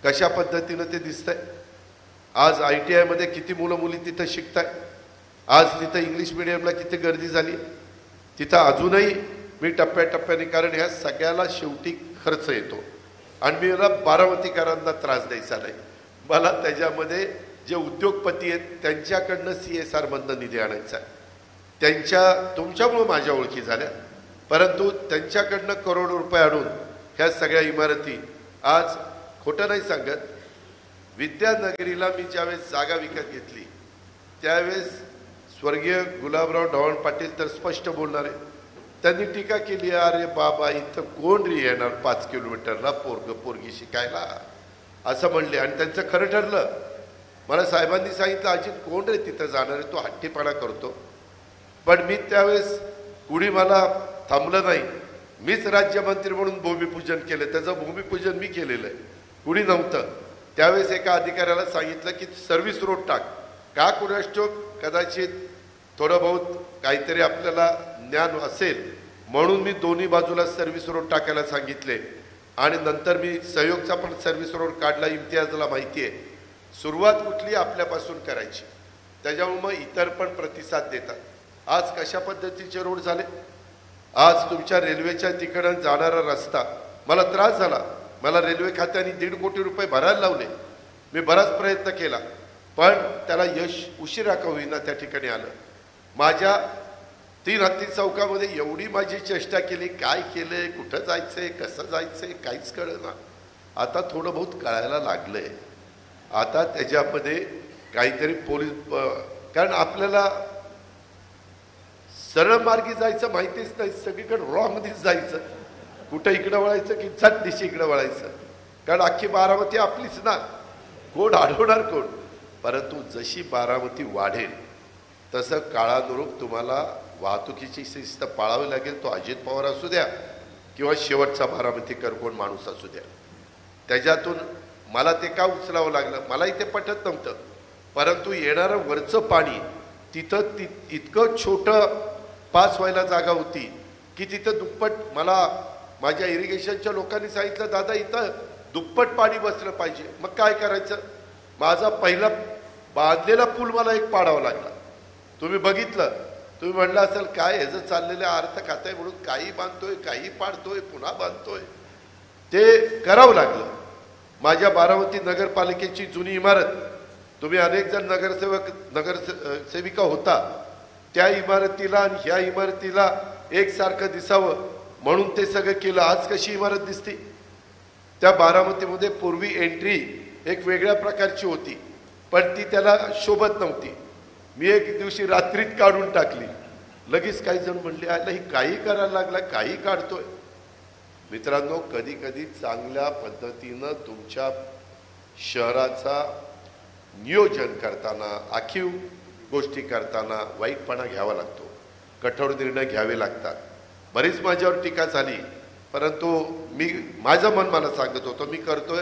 [SPEAKER 1] कशा पद्धतीनं ते दिसतंय. आज ITI मध्ये किती मुलं मुली तिथं शिकताय. आज तिथं इंग्लिश मिडियमला किती गर्दी झाली. तिथं अजूनही मी टप्प्याटप्प्याने, कारण ह्या सगळ्याला शेवटी खर्च येतो आणि मला बारामतीकरांना त्रास द्यायचा नाही. मला त्याच्यामध्ये जे उद्योगपती आहेत त्यांच्याकडनं CSR मधनं निधी आणायचा आहे. तुमच्यामुळं माझ्या ओळखी झाल्या, परंतु त्यांच्याकडनं करोडो रुपये आणून ह्या सगळ्या इमारती, आज खोटं नाही सांगत, विद्यानगरीला मी ज्यावेळेस जागा विकत घेतली त्यावेळेस स्वर्गीय गुलाबराव ढवण पाटील तर स्पष्ट बोलणारे, त्यांनी टीका केली, अरे बाबा इथं कोण येणार 5 किलोमीटरला पोरगी शिकायला, असं म्हणले. आणि त्यांचं खरं ठरलं. मला साहेबांनी सांगितलं, अजित कोण रे तिथं जाणार आहे, तो हट्टीपणा करतो. पण मी त्यावेळेस कुणी मला थांबलं नाही. मीच राज्यमंत्री म्हणून भूमिपूजन केलं. त्याचं भूमिपूजन मी केलेलं आहे, कुणी नव्हतं. त्यावेळेस एका अधिकाऱ्याला सांगितलं की सर्व्हिस रोड टाक. का कुणास ठाऊक, कदाचित थोडं बहुत काहीतरी आपल्याला ज्ञान असेल म्हणून मी दोन्ही बाजूला सर्व्हिस रोड टाकायला सांगितले आणि नंतर मी सहयोगचा पण सर्व्हिस रोड काढला. इम्तियाजला माहिती आहे सुरुवात कुठली आपल्यापासून करायची, त्याच्यामुळे मग इतर पण प्रतिसाद देतात. आज कशा पद्धतीचे रोड झाले, आज तुमच्या रेल्वेच्या तिकडं जाणारा रस्ता मला त्रास झाला. मला रेल्वे खात्याने 1.5 कोटी रुपये भरायला लावले. मी बराच प्रयत्न केला पण त्याला यश उशिरा का होईना त्या ठिकाणी आलं. माझ्या 3 हत्ती चौकामध्ये एवढी माझी चेष्टा केली, काय केलंय, कुठं जायचंय, कसं जायचंय, काहीच कळेना. आता थोडं बहुत कळायला लागलंय. आता त्याच्यामध्ये काहीतरी पोलीस, कारण आपल्याला सरळ मार्गी जायचं माहितीच नाही, सगळीकडे रॉंग दिस जायचं, कुठं इकडं वळायचं की झट दिशी इकडं वळायचं. कारण अख्खी बारामती आपलीच ना, कोण अडवणार कोण. परंतु जशी बारामती वाढेल तसं काळानुरूप तुम्हाला वाहतुकीची शिस्त पाळावी लागेल. तो अजित पवार असू द्या किंवा शेवटचा बारामतीकर कोण माणूस असू द्या. त्याच्यातून मला ते का उचलावं लागलं मलाही ते पटत नव्हतं. परंतु येणारं वरचं पाणी तिथं इतकं छोटं पास व्हायला जागा होती की तिथं दुप्पट, मला माझ्या इरिगेशनच्या लोकांनी सांगितलं दादा इथं दुप्पट पाणी बसलं पाहिजे. मग काय करायचं, माझा पहिला बांधलेला पूल मला एक पाडावा लागला. तुम्ही बघितलं, तुम्ही म्हणलं असेल काय ह्याचं चाललेलं अर्थ खाताय म्हणून काही बांधतोय काही पाडतोय पुन्हा बांधतोय, ते करावं लागलं. माझ्या बारामती नगरपालिकेची जुनी इमारत, तुम्ही अनेक जण नगरसेविका होता, त्या इमारतीला आणि ह्या इमारतीला एकसारखं दिसावं म्हणून ते सगळं केलं. आज कशी इमारत दिसते, त्या बारामतीमध्ये पूर्वी एंट्री एक वेगळ्या प्रकारची होती पण ती त्याला शोभत नव्हती. मी एक दिवशी रात्रीत काढून टाकली. लगेच काही जण म्हणले आला ही काही करायला लागला, काही काढतोय. मित्रांनो, कधी कधी चांगल्या पद्धतीनं तुमच्या शहराचा नियोजन करताना, आखीव गोष्टी करताना वाईटपणा घ्यावा लागतो, कठोर निर्णय घ्यावे लागतात. बरीच माझ्यावर टीका झाली परंतु मी माझं मन मला सांगत होतं मी करतोय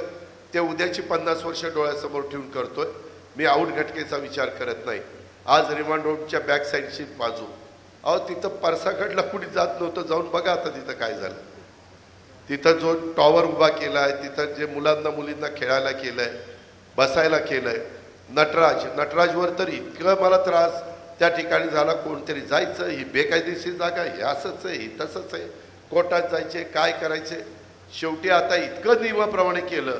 [SPEAKER 1] ते उद्याची 50 वर्ष डोळ्यासमोर ठेवून करतोय. मी आऊट घटकेचा विचार करत नाही. आज रिमांड रोडच्या बॅक साईडची बाजू, अहो तिथं परसाकडला कुणी जात नव्हतं, जाऊन बघा आता तिथं काय झालं. तिथं जो टॉवर उभा केला आहे, तिथं जे मुलांना मुलींना खेळायला केलं आहे, बसायला केलं आहे, नटराजवर तर इतकं मला त्रास त्या ठिकाणी झाला. कोणतरी जायचं, ही बेकायदेशीर जागा, हे असंच आहे, ही तसंच आहे, कोर्टात जायचे, काय करायचे. शेवटी आता इतकं नियमाप्रमाणे केलं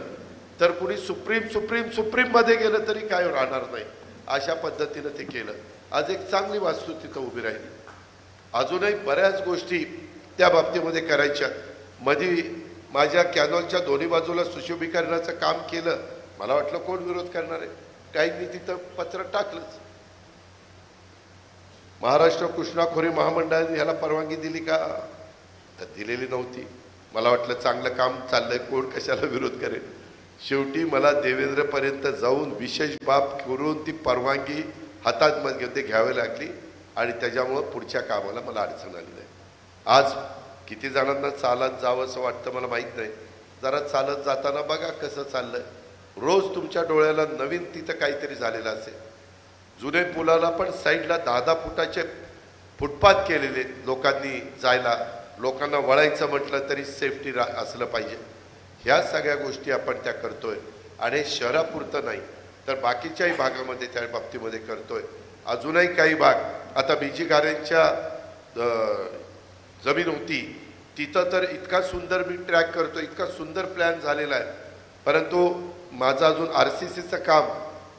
[SPEAKER 1] तर कुणी सुप्रीममध्ये गेलं तरी काय राहणार नाही, अशा पद्धतीनं ते केलं. आज एक चांगली वास्तू तिथं उभी राहिली. अजूनही बऱ्याच गोष्टी त्या बाबतीमध्ये करायच्या. मध्ये माझ्या कॅनॉलच्या दोन्ही बाजूला सुशोभीकरणाचं काम केलं. मला वाटलं कोण विरोध करणार आहे, काहींनी तिथं पत्र टाकलंच. महाराष्ट्र कृष्णाखोरी महामंडळाने ह्याला परवानगी दिली का, तर दिलेली नव्हती. मला वाटलं चांगलं काम चाललंय, कोण कशाला विरोध करेल. शेवटी मला देवेंद्रपर्यंत जाऊन विशेष बाब करून ती परवानगी हातात मध्ये घ्यावी लागली आणि त्याच्यामुळं पुढच्या कामाला मला अडचण आली नाही. आज किती जणांना चालत जावं असं वाटतं मला माहीत नाही. जरा चालत जाताना बघा कसं चाललंय. रोज तुमच्या डोळ्याला नवीन तिथं काहीतरी झालेलं असेल. जुने पुलाला पण साईडला 10-10 फुटाचे फुटपाथ केलेले, लोकांनी जायला, लोकांना वळायचं म्हटलं तरी सेफ्टी असलं पाहिजे. ह्या सगळ्या गोष्टी आपण त्या करतोय आणि शहरापुरतं नाही तर बाकीच्याही भागामध्ये त्या बाबतीमध्ये करतोय. अजूनही काही भाग, आता बीजी गाऱ्यांच्या जमीन होती तिथं तर इतका सुंदर मी ट्रॅक करतो, इतका सुंदर प्लॅन झालेला आहे, परंतु माझं अजून RCCचं काम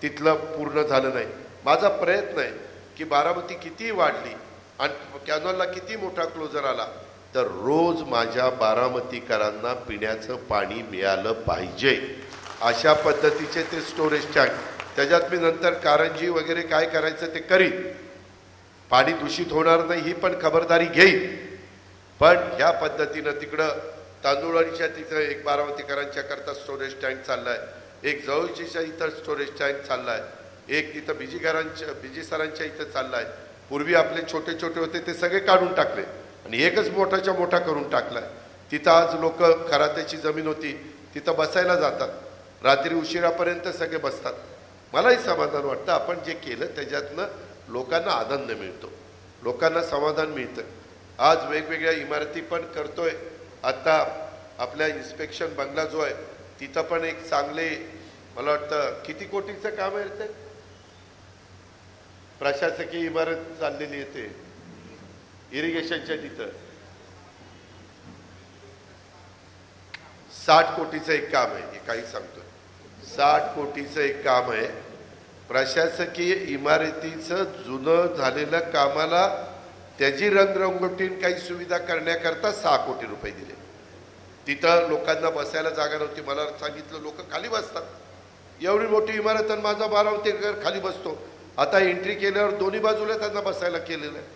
[SPEAKER 1] तिथलं पूर्ण झालं नाही. माझा प्रयत्न आहे की बारामती कितीही वाढली आणि कॅनॉलला किती मोठा क्लोजर आला तर रोज माझ्या बारामतीकरांना पिण्याचं पाणी मिळालं पाहिजे. अशा पद्धतीचे ते स्टोरेज टँक, त्याच्यात मी नंतर कारंजी वगैरे काय करायचं ते करीन. पाणी दूषित होणार नाही ही पण खबरदारी घेईन. पण ह्या पद्धतीनं तिकडं तांदूळवाडीच्या तिथं एक बारामतीकरांच्या करता स्टोरेज टँक चालला आहे, एक जवळच्या इथं स्टोरेज टँक चालला आहे, एक तिथं बीजी सरांच्या इथं चालला आहे. पूर्वी आपले छोटे छोटे होते ते सगळे काढून टाकले आणि एकच मोठाच्या मोठा करून टाकला आहे. तिथं आज लोक, खरात्याची जमीन होती तिथं बसायला जातात, रात्री उशिरापर्यंत सगळे बसतात. मलाही समाधान वाटतं आपण जे केलं त्याच्यातनं लोकांना आनंद मिळतो, लोकांना समाधान मिळतं. आज वेगवेगळ्या इमारती पण करतोय. आता आपल्या इन्स्पेक्शन बंगला जो आहे तिथं पण एक चांगले, मला वाटतं किती कोटीचं काम आहे ते, प्रशासकीय इमारत चाललेली आहे ते इरिगेशनच्या तिथं 60 कोटीचं एक काम आहे. हे काही सांगतोय 60 कोटीचं एक काम आहे. प्रशासकीय इमारतीचं जुनं झालेलं कामाला त्याची रंगरंगोटीन काही सुविधा करण्याकरता 6 कोटी रुपये दिले. तिथं लोकांना बसायला जागा नव्हती. मला सांगितलं लोक खाली बसतात, एवढी मोठी इमारत आणि माझा बारामती घर खाली बसतो. आता एंट्री केल्यावर दोन्ही बाजूला त्यांना बसायला केलेलं आहे.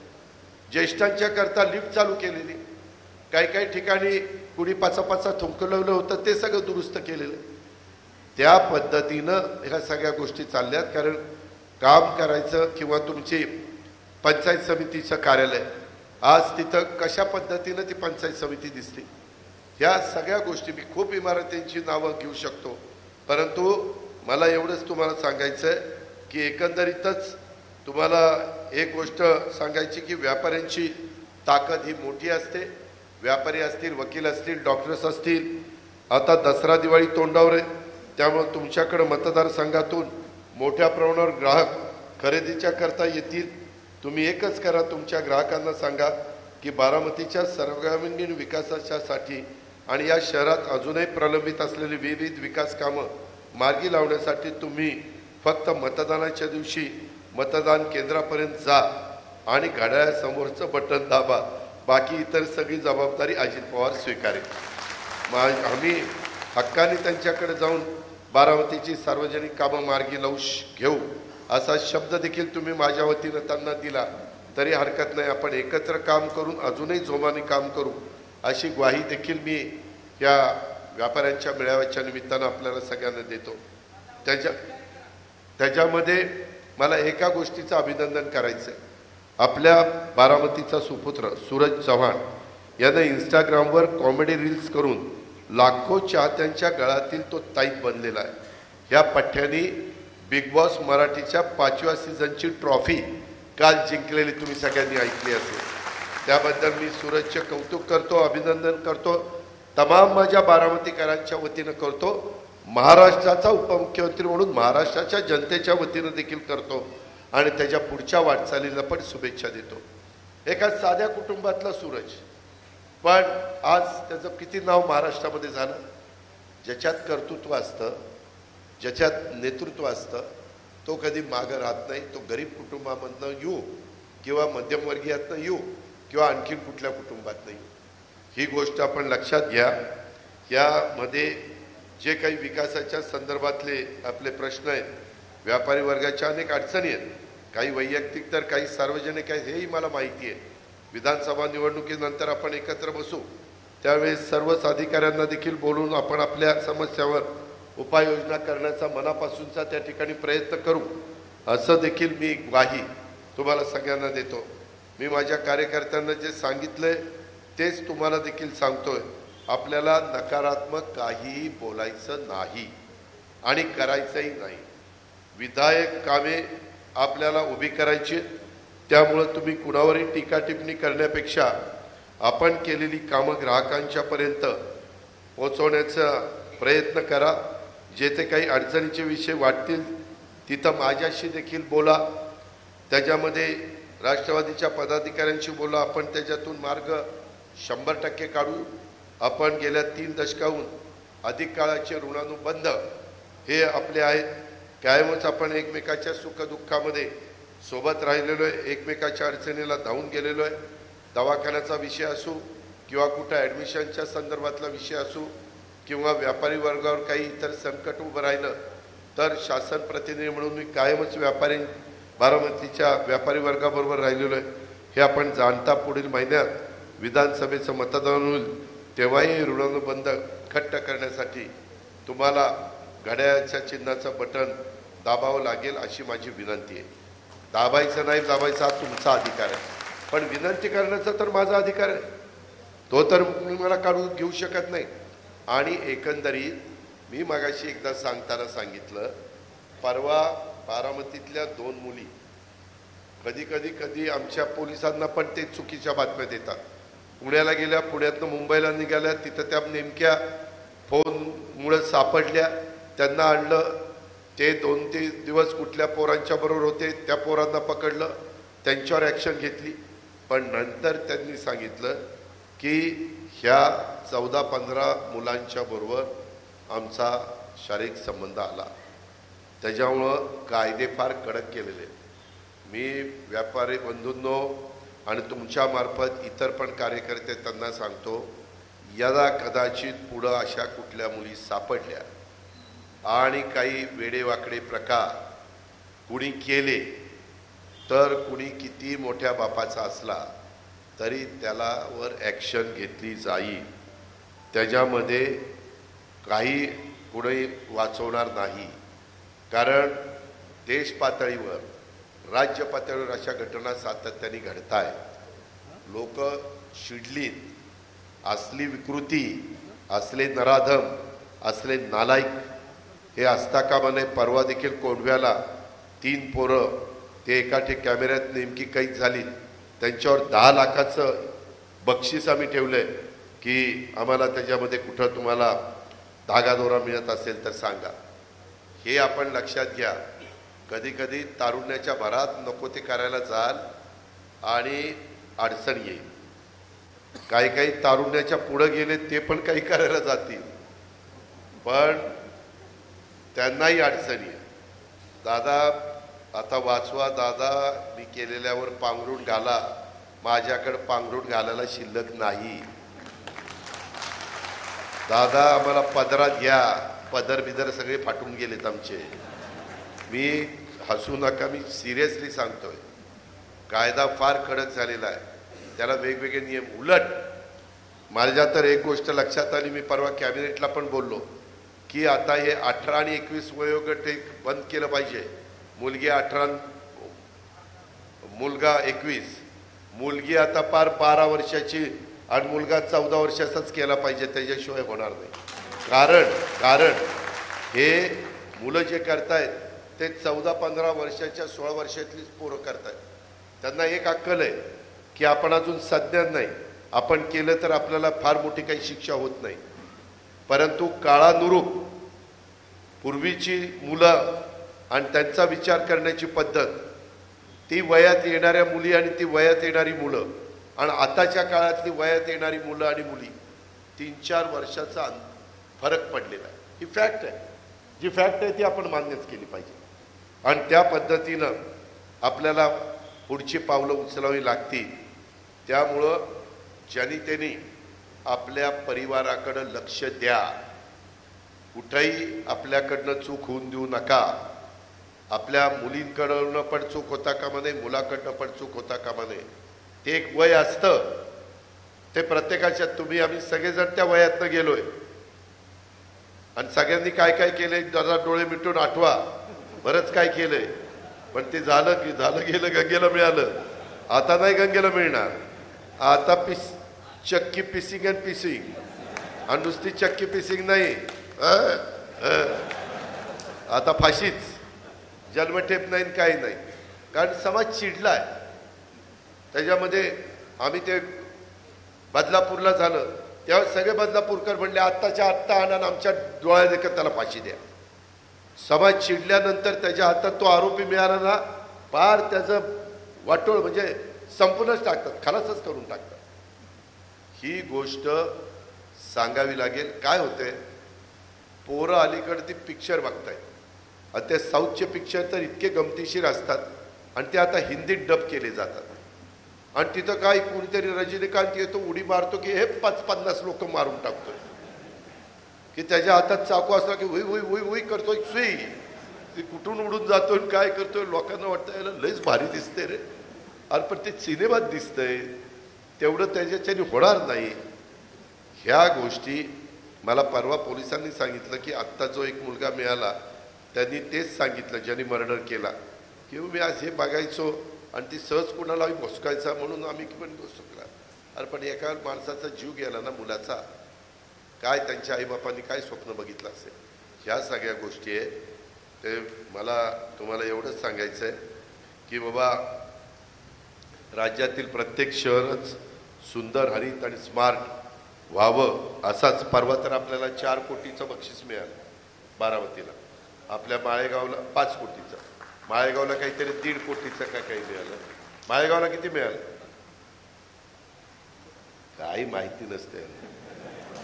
[SPEAKER 1] ज्येष्ठांच्या करता लिफ्ट चालू केलेली, काही काही ठिकाणी कुणी पाचा थुंकलवलं होतं ते सगळं दुरुस्त केलेलं. त्या पद्धतीनं ह्या सगळ्या गोष्टी चालल्यात. कारण काम करायचं किंवा तुमची पंचायत समितीचं कार्यालय आज तिथं कशा पद्धतीनं ती पंचायत समिती दिसते, ह्या सगळ्या गोष्टी मी खूप इमारतींची नावं घेऊ शकतो. परंतु मला एवढंच तुम्हाला सांगायचं आहे की एकंदरीतच तुम्हाला एक गोष्ट सांगायची की व्यापाऱ्यांची ताकद ही मोठी असते. व्यापारी असतील, वकील असतील, डॉक्टर्स असतील. आता दसरा दिवाळी तोंडावर आहे, त्यामुळे तुमच्याकडे मतदारसंघातून मोठ्या प्रमाणावर ग्राहक खरेदीच्या करता येतील. तुम्ही एकच करा, तुमच्या ग्राहकांना सांगा की बारामतीच्या सर्वांगीण विकासासाठी आणि या शहरात अजूनही प्रलंबित असलेली विविध विकास कामं मार्गी लावण्यासाठी तुम्ही फक्त मतदानाच्या दिवशी मतदान केंद्रापर्यंत जा आणि घड्याळासमोरचं बटन दाबा. बाकी इतर सगळी जबाबदारी अजित पवार स्वीकारेल. आम्ही हक्काने त्यांच्याकडे जाऊन बारामतीची सार्वजनिक कामं मार्गी लावू घेऊ असा शब्द देखील तुम्ही माझ्या वतीनं त्यांना दिला तरी हरकत नाही. आपण एकत्र काम करून अजूनही जोमाने काम करू अशी ग्वाही देखील मी या व्यापाऱ्यांच्या मेळाव्याच्या निमित्तानं आपल्याला सगळ्यांना देतो. त्याच्यामध्ये मला एका गोष्टीचं अभिनंदन करायचं आहे. आपल्या बारामतीचा सुपुत्र सूरज चव्हाण यानं इंस्टाग्रामवर कॉमेडी रील्स करून लाखो चाहत्यांच्या गळातील तो ताईत बनलेला आहे. ह्या पठ्ठ्यानी बिग बॉस मराठीच्या 5व्या सीझनची ट्रॉफी काल जिंकलेली तुम्ही सगळ्यांनी ऐकली असेल. त्याबद्दल मी सूरजचे कौतुक करतो, अभिनंदन करतो. तमाम माझ्या बारामतीकरांच्या वतीनं करतो, महाराष्ट्राचा उपमुख्यमंत्री म्हणून महाराष्ट्राच्या जनतेच्या वतीनं देखील करतो आणि त्याच्या पुढच्या वाटचालीला पण शुभेच्छा देतो. एका साध्या कुटुंबातला सूरज, पण आज त्याचं किती नाव महाराष्ट्रामध्ये झालं. ज्याच्यात कर्तृत्व असतं, ज्याच्यात नेतृत्व असतं, तो कधी मागं राहत नाही. तो गरीब कुटुंबामधनं येऊ किंवा मध्यमवर्गीयातनं येऊ किंवा आणखीन कुठल्या कुटुंबातनं येऊ, ही गोष्ट आपण लक्षात घ्या. यामध्ये जे काही विकासाच्या संदर्भातले आपले प्रश्न आहेत, व्यापारी वर्गाच्या अनेक अडचणी आहेत, काही वैयक्तिक तर काही सार्वजनिक आहेत, हेही मला माहिती आहे. विधानसभा निवडणुकीनंतर आपण एकत्र बसू, त्यावेळेस सर्वच अधिकाऱ्यांना देखील बोलून आपण आपल्या समस्यावर उपाययोजना करण्याचा मनापासूनचा त्या ठिकाणी प्रयत्न करू असं देखील मी ग्वाही तुम्हाला सगळ्यांना देतो. मी माझ्या कार्यकर्त्यांना जे सांगितलंय तेच तुम्हाला देखील सांगतोय. आपल्याला नकारात्मक काहीही बोलायचं नाही आणि करायचंही नाही. विधायक कामे आपल्याला उभी करायची. त्यामुळं तुम्ही कुणावरही टीका टिप्पणी करण्यापेक्षा आपण केलेली कामं ग्राहकांच्यापर्यंत पोहोचवण्याचा प्रयत्न करा. जे ते काही अडचणीचे विषय वाटतील तिथं माझ्याशी देखील बोला, त्याच्यामध्ये राष्ट्रवादीच्या पदाधिकाऱ्यांशी बोला. आपण त्याच्यातून मार्ग 100% काढू. आपण गेल्या 3 दशकाहून अधिक काळाचे ऋणानुबंध हे आपले आहेत. कायमच आपण एकमेकाच्या सुखदुःखामध्ये सोबत राहिलेलो आहे, एकमेकाच्या अडचणीला धावून गेलेलो आहे. दवाखान्याचा विषय असू किंवा कुठं ॲडमिशनच्या संदर्भातला विषय असू किंवा व्यापारी वर्गावर काही इतर संकट उभं राहिलं तर शासन प्रतिनिधी म्हणून मी कायमच बारामतीच्या व्यापारी वर्गाबरोबर राहिलेलो आहे. हे आपण जाणता. पुढील महिन्यात विधानसभेचं मतदान होईल, तेव्हाही ऋणानुबंध घट्ट करण्यासाठी तुम्हाला घड्याळाच्या चिन्हाचं बटन दाबावं लागेल अशी माझी विनंती आहे. दाबायचं नाही दाबायचा हा तुमचा अधिकार आहे, पण विनंती करण्याचा तर माझा अधिकार आहे. तो तर मी मला काढून घेऊ शकत नाही. आणि एकंदरीत मी मगाशी एकदा सांगताना सांगितलं, परवा बारामतीतल्या 2 मुली कधी आमच्या पोलिसांना पण ते चुकीच्या बातम्या देतात. पुण्याला गेल्या, पुण्यातनं मुंबईला निघाल्या, तिथं त्या नेमक्या फोनमुळे सापडल्या, त्यांना आणलं. ते 2-3 दिवस कुठल्या पोरांच्या बरोबर होते, त्या पोरांना पकडलं, त्यांच्यावर ॲक्शन घेतली. पण नंतर त्यांनी सांगितलं की ह्या 14-15 मुलांच्या बरोबर आमचा शारीरिक संबंध आला. त्याच्यामुळं कायदे फार कडक केलेले. मी व्यापारी बंधूंनो आणि तुमच्यामार्फत इतर पण कार्यकर्ते त्यांना सांगतो, यदा कदाचित पुढं अशा कुठल्या मुली सापडल्या आणि काही वेडेवाकडे प्रकार कुणी केले तर कुणी किती मोठ्या बापाचा असला तरी त्याला वर ॲक्शन घेतली जाईल. त्याच्यामध्ये काही कुणी वाचवणार नाही. कारण देश पातळीवर, राज्य पातळीवर अशा घटना सातत्याने घडत आहेत. लोक चिडलीत, असली विकृती, असले नराधम, असले नालायक हे असता कामा नये. परवा देखील कोंढव्याला 3 पोरं ते एका कॅमेऱ्यात नेमकी कैद झाली. त्यांच्यावर 10 लाखाचं बक्षीस आम्ही ठेवलंय की आम्हाला त्याच्यामध्ये कुठं तुम्हाला धागादोरा मिळत असेल तर सांगा. हे आपण लक्षात घ्या. कधी कधी तारुण्याच्या भरात नको ते करायला जाल आणि अडचण येईल. काही तारुण्याच्या पुढं गेले ते पण काही करायला जातील, पण त्यांनाही अडचण येईल. दादा आता वाचवा, दादा मी केलेल्यावर पांघरूण घाला. माझ्याकडे पांघरूण घालायला शिल्लक नाही. दादा आम्हाला पदरात घ्या. पदर बिदर सगळे फाटून गेलेत आमचे. मी हसू नका, मी सिरियसली सांगतोय. कायदा फार कडक झालेला आहे, त्याला वेगवेगळे नियम. उलट माझ्या तर एक गोष्ट लक्षात आली, मी परवा कॅबिनेटला पण बोललो की आता हे 18 आणि 21 वयोगट एक बंद केलं पाहिजे. मुलगी 18, मुलगा 21. मुलगी आता पार 12 वर्षाची आणि मुलगा 14 वर्षाचाच केला पाहिजे, त्याच्याशिवाय होणार नाही. कारण हे मुलं जे करतायत ते 14-15 वर्षाच्या 16 वर्षातलीच पोरं करतायत. त्यांना एक अक्कल आहे की आपण अजून सज्ञान नाही, आपण केलं तर आपल्याला फार मोठी काही शिक्षा होत नाही. परंतु काळानुरूप पूर्वीची मुलं आणि त्यांचा विचार करण्याची पद्धत, ती वयात येणाऱ्या मुली आणि ती वयात येणारी मुलं आणि आताच्या काळातली वयात येणारी मुलं आणि मुली 3-4 वर्षाचा फरक पडलेला आहे. ही फॅक्ट आहे. जी फॅक्ट आहे ती आपण मान्यच केली पाहिजे आणि त्या पद्धतीनं आपल्याला पुढची पावलं उचलावी लागतील. त्यामुळं जनतेने आपल्या परिवाराकडं लक्ष द्या. कुठेही आपल्याकडनं चूक होऊन देऊ नका. आपल्या मुलींकडनं पण चूक होता कामा नये, मुलाकडनं पण चूक होता कामा नये. ते एक वय असतं, ते प्रत्येकाच्या, तुम्ही आम्ही सगळेजण त्या वयातनं गेलोय आणि सगळ्यांनी काय काय केलंय जरा डोळे मिटून आठवा. बरंच काय केलंय, पण ते झालं की झालं, गेलं, गंगेला मिळालं. आता नाही गंगेला मिळणार. आता चक्की पिसिंग आणि पिसिंग, आणि नुसती चक्की पिसिंग नाही, आता फाशीच, जन्मठेप नाही, काही नाही. कारण समाज चिडला आहे. त्याच्यामध्ये आम्ही ते बदलापूरला झालं तेव्हा सगळे बदलापूरकर म्हणले आत्ताच्या आत्ता आणा, आमच्या डोळ्या देखत त्याला फाशी द्या. समाज चिडल्यानंतर त्याच्या हातात तो आरोपी मिळाला ना, पार त्याचं वाटोळ म्हणजे संपूर्णच टाकतात, खलासच करून टाकतात. ही गोष्ट सांगावी लागेल. काय होते, पोरं अलीकडे ती पिक्चर बघतायत आणि ते साऊथचे पिक्चर तर इतके गमतीशीर असतात आणि ते आता हिंदीत डब केले जातात. आणि तिथं काय कोणीतरी रजनीकांत येतो, उडी मारतो की हे 50 लोक मारून टाकतोय, की त्याच्या हातात चाकू असला की उई उई उई उई करतोय, सुई ती कुठून उडून जातोय, काय करतोय. लोकांना वाटतं याला लयच भारी दिसते रे, अरे पण ते सिनेमात दिसतंय, तेवढं त्याच्याच्याने होणार नाही. ह्या गोष्टी मला परवा पोलिसांनी सांगितलं की आत्ता जो एक मुलगा मिळाला त्यांनी तेच सांगितलं, ज्यांनी मर्डर केला, की मी आज हे बघायचो आणि ती सहज कुणालाही भोसकायचा म्हणून आम्ही पण भोसकला. अरे पण एका माणसाचा जीव गेला ना, मुलाचा, काय त्यांच्या आईबापांनी काय स्वप्न बघितलं असेल. ह्या सगळ्या गोष्टी आहे. ते मला तुम्हाला एवढंच सांगायचं आहे की बाबा राज्यातील प्रत्येक शहरच सुंदर, हरित आणि स्मार्ट व्हावं असाच परवा तर आपल्याला 4 कोटीचं बक्षीस मिळालं बारामतीला. आपल्या माळेगावला 5 कोटीचं, माळेगावला काहीतरी 1.5 कोटीचं का काही मिळालं. माळेगावला किती मिळालं काही माहिती नसते.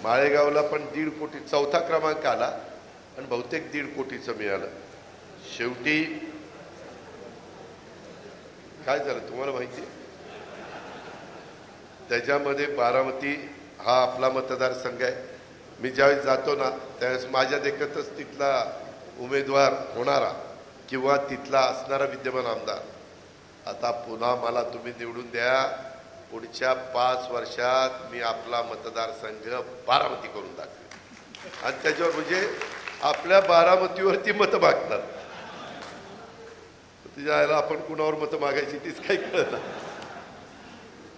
[SPEAKER 1] माळेगावला पण 1.5 कोटी, 4था क्रमांक आला आणि बहुतेक 1.5 कोटीचं मिळालं. शेवटी काय झालं तुम्हाला माहिती आहे? त्याच्यामध्ये बारामती हा आपला मतदारसंघ आहे. मी ज्यावेळेस जातो ना त्यावेळेस माझ्या देखतच तिथला उमेदवार होणारा किंवा तिथला असणारा विद्यमान आमदार, आता पुन्हा मला तुम्ही निवडून द्या, पुढच्या 5 वर्षात मी आपला मतदारसंघ बारामती करून दाखवेन. आणि त्याच्यावर म्हणजे आपल्या बारामतीवरती मतं मागतात. त्याला आपण कुणावर मतं मागायची तीच काही कळत नाही.